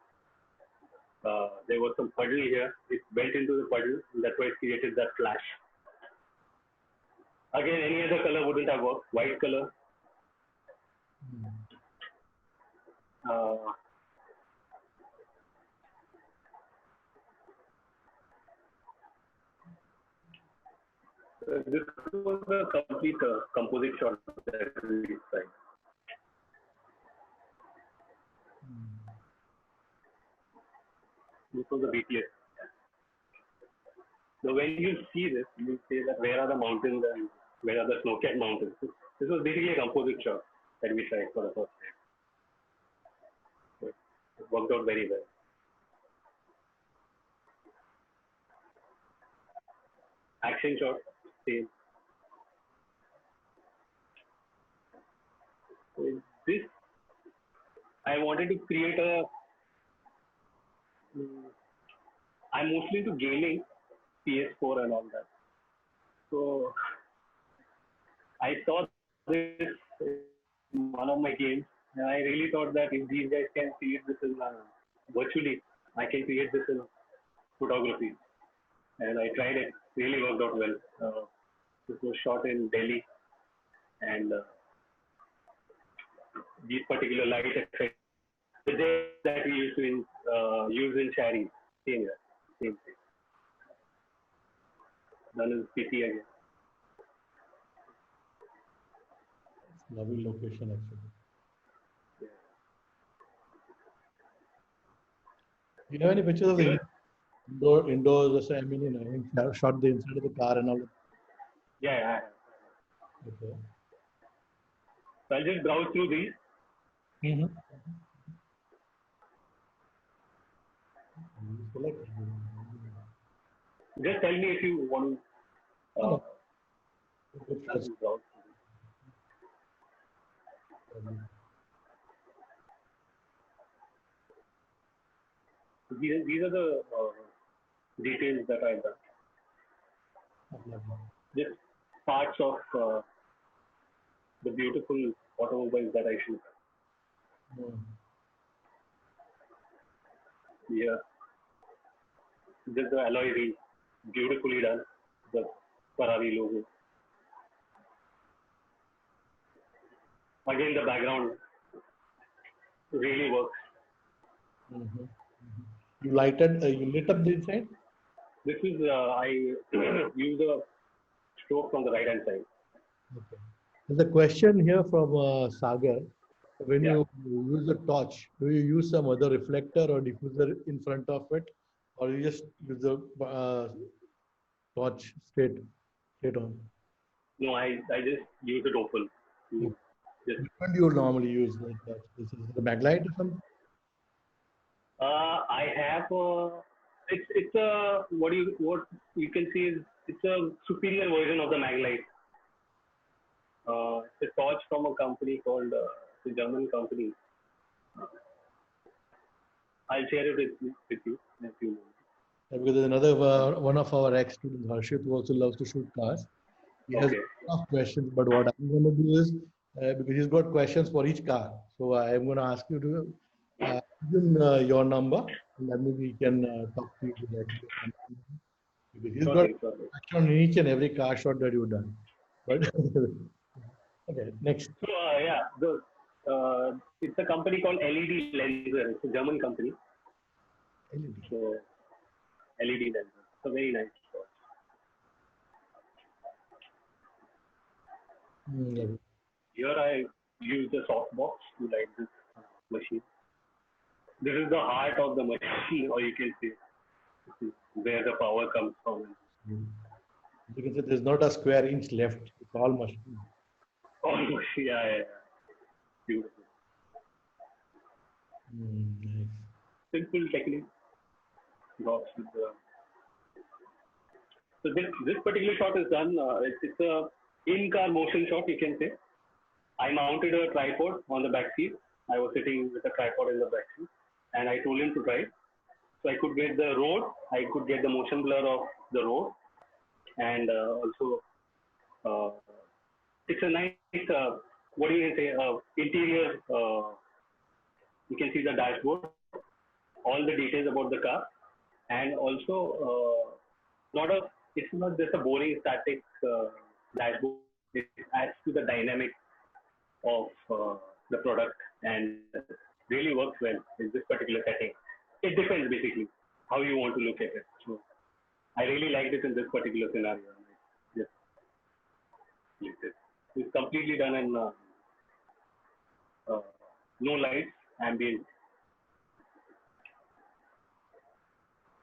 There was some puddle here. It went into the puddle. That's why it created that flash. Again, any other color wouldn't have worked. White color. Uh, this was a complete composite shot that we tried. This was the BTS. So when you see this, you say that where are the mountains and where are the snow-capped mountains? This was basically a composite shot that we tried for the first time. So it worked out very well. Action shot, same. So this, I wanted to create I'm mostly into gaming, PS4 and all that. So I saw this in one of my games, and I really thought that if these guys can create this in virtually, I can create this in photography. And I tried it. Really worked out well. This was shot in Delhi, and these particular light effects, the day that we used to use in Shari, same here, same thing. Done in PT again. Lovely location actually. Do you have any pictures of the indoors? I mean, shot the inside of the car and all. Yeah, yeah. Okay. So I'll just browse through these. Mm-hmm. Select. Just tell me if you want to No, browse through these are the details that I've done. Just parts of the beautiful automobiles that I shoot. Here, this is the alloy wheel, beautifully done. The Ferrari logo. Again, the background really works. Mm-hmm. You lighted, you lit up the inside? This is, I use a stroke from the right hand side. Okay. There's a question here from Sagar. When Yeah. you use the torch, do you use some other reflector or diffuser in front of it, or you just use the torch straight on? No, I just use it open. Just, Which one do you normally use? Like that? This is the backlight or something? I have it's a what you can see is it's a superior version of the Maglite. It's a torch from a company called the German company. I'll share it with you in a few moments. Because there's another one of our ex-students, Harshit, who also loves to shoot cars. He has Okay. a lot of questions, but what I'm going to do is, because he's got questions for each car, so I'm going to ask you to give him your number, and then maybe he can talk to you directly. Because he's got Sorry. question on each and every car shot that you've done. But okay, next. So it's a company called LED Lenser. It's a German company. LED. So LED Lenser. It's a very nice torch. Here I use the softbox to light this machine. This is the heart of the machine, or you can say this is where the power comes from. You can say there's not a square inch left. It's all machine. Almost, yeah. Beautiful. Nice. Simple technique. Drops with the... So this particular shot is done. It's a in-car motion shot, you can say. I mounted a tripod on the back seat. I was sitting with a tripod in the back seat, and I told him to drive. So I could get the road, I could get the motion blur of the road, and also it's a nice, what do you say, interior. You can see the dashboard, all the details about the car, and also it's not just a boring static dashboard. It adds to the dynamic of the product and really works well in this particular setting. It depends basically how you want to look at it. So I really liked it in this particular scenario. Yes, it's completely done in no lights, ambient.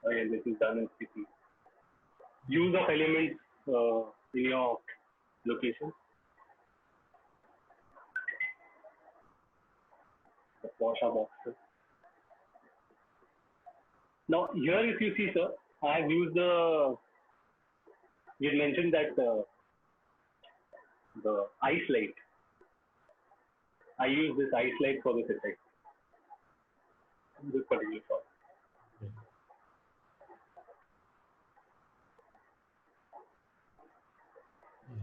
Again, this is done in city. Use of elements in your location. The Porsche boxes. Now here, if you see, sir, I have used you mentioned that the ice light. I use this ice light for this effect. This particular shot.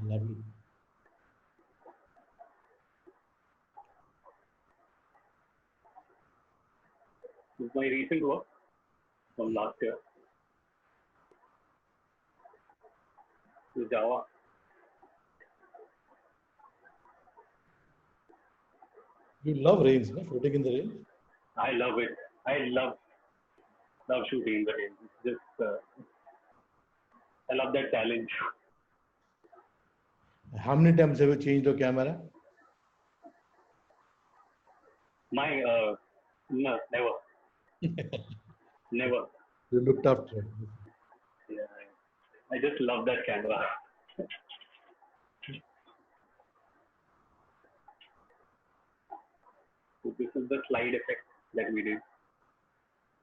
Lovely. This is my recent work from last year. This is Java. You love rains, no? Shooting in the rain? I love it. I love shooting in the rain. It's just I love that challenge. How many times have you changed your camera? My no, never, never. You looked after it. Yeah, I just love that camera. So this is the slide effect that we did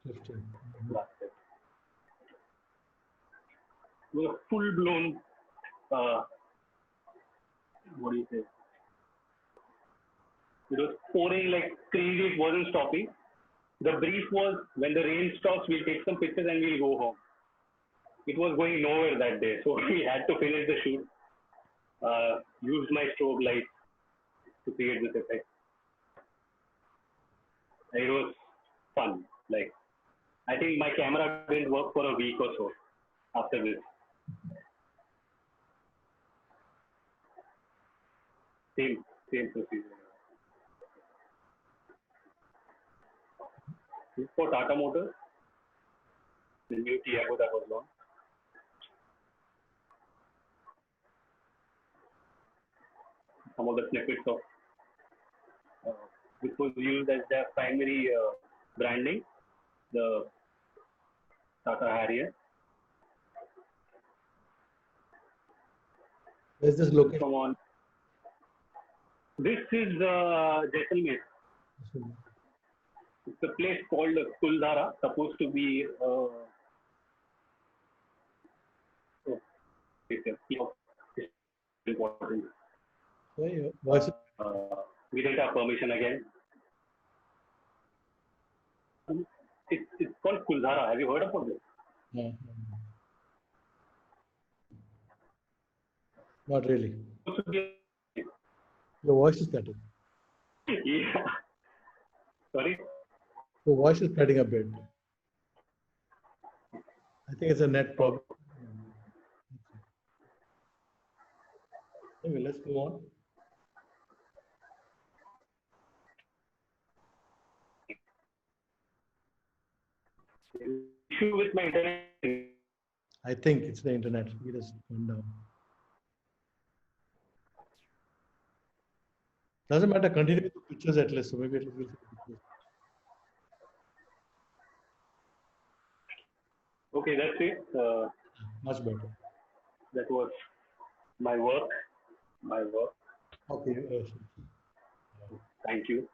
15. last time. It was full blown. Uh, what do you say? It was pouring like crazy. It wasn't stopping. The brief was when the rain stops, we'll take some pictures and we'll go home. It was going nowhere that day, so we had to finish the shoot. Used my strobe light to create this effect. It was fun. Like I think my camera didn't work for a week or so after this. Same procedure. This for Tata Motors, the new Tiago that was launched. Some of the snippets of which was used as their primary branding, the Tata Harrier. Where's this location? Come on. This is Jaisalmer. It's a place called Kuldhara, supposed to be it's important. Voice. We didn't have permission again. It's called Kuldhara. Have you heard about this? No. Not really. Your voice is cutting. Yeah. Sorry? Your voice is cutting a bit. I think it's a net problem. Anyway, let's go on. Issue with my internet. I think it's the internet. We just went down. Doesn't matter. Continue with the pictures at least. So maybe at least we'll see the pictures. Okay, that's it. Much better. That was my work. Okay. Thank you.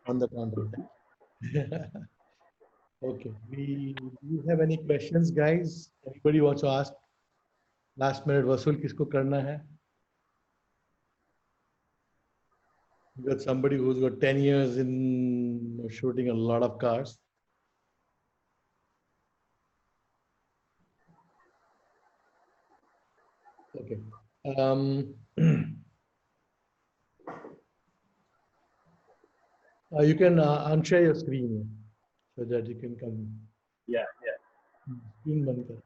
On the counter. Okay. Do you have any questions, guys? Anybody wants to ask? Last minute वसूल किसको करना है? You got somebody who's got 10 years in shooting a lot of cars. Okay. You can unshare your screen so that you can come. Yeah. Screen बंद कर.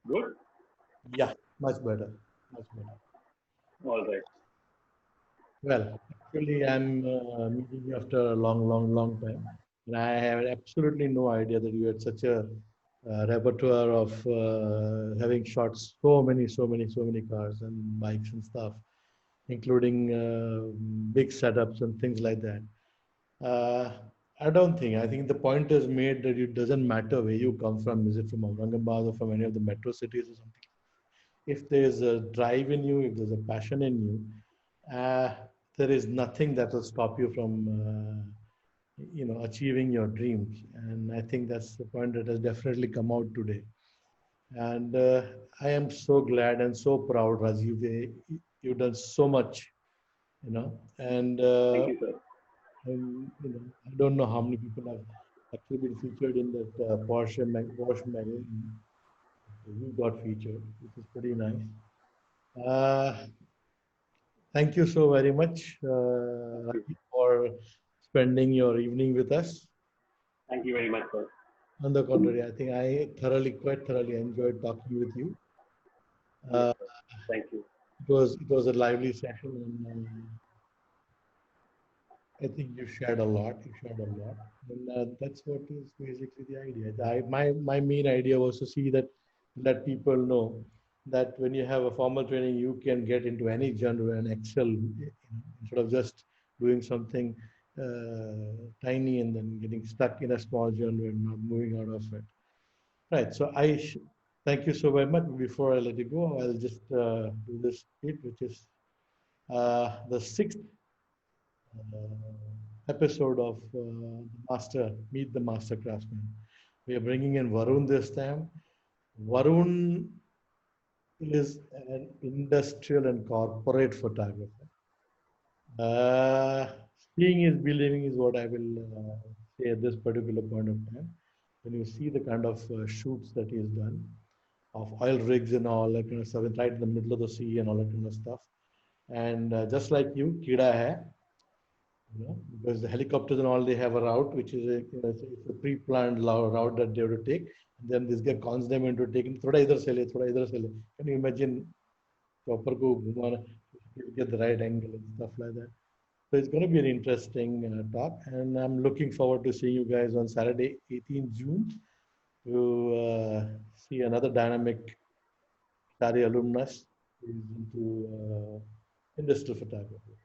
Good? Yeah, much better. All right. Well, actually, I'm meeting you after a long time. And I have absolutely no idea that you had such a repertoire of having shot so many cars and bikes and stuff, including big setups and things like that. I don't think. I think the point is made that it doesn't matter where you come from. Is it from Aurangabad or from any of the metro cities or something? If there's a drive in you, if there's a passion in you, there is nothing that will stop you from, achieving your dreams. And I think that's the point that has definitely come out today. And I am so glad and so proud, Rajiv. You've done so much, and Thank you, sir. I don't know how many people have actually been featured in that Porsche magazine. We got featured, which is pretty nice. Thank you so very much for spending your evening with us. Thank you very much, sir. On the contrary, I think I quite thoroughly enjoyed talking with you. Thank you. It was a lively session, I think you shared a lot. You shared a lot, and that's what is basically the idea. My main idea was to see that let people know that when you have a formal training, you can get into any genre and excel, instead of just doing something tiny and then getting stuck in a small genre and not moving out of it. Right. So thank you so very much. Before I let you go, I'll just do this bit, which is the sixth episode of Meet the Master Craftsman. We are bringing in Varun this time. Varun is an industrial and corporate photographer. Uh, Seeing is believing is what I will say at this particular point of time. When you see the kind of shoots that he has done of oil rigs and all that kind of stuff, right in the middle of the sea and all that kind of stuff. And just like you, Kida hai, because the helicopters and all, they have a route which is it's a pre-planned route that they have to take. And then this guy cons them into taking thoda idhar se le, thoda idhar se le. Can you imagine chopper ko ghumana, get the right angle and stuff like that? So it's going to be an interesting talk, and I'm looking forward to seeing you guys on Saturday, 18th June, to see another dynamic Sari alumnus who is into industrial photography.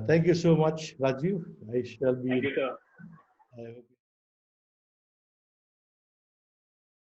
Thank you so much, Rajiv. I shall be. Thank you, sir. I hope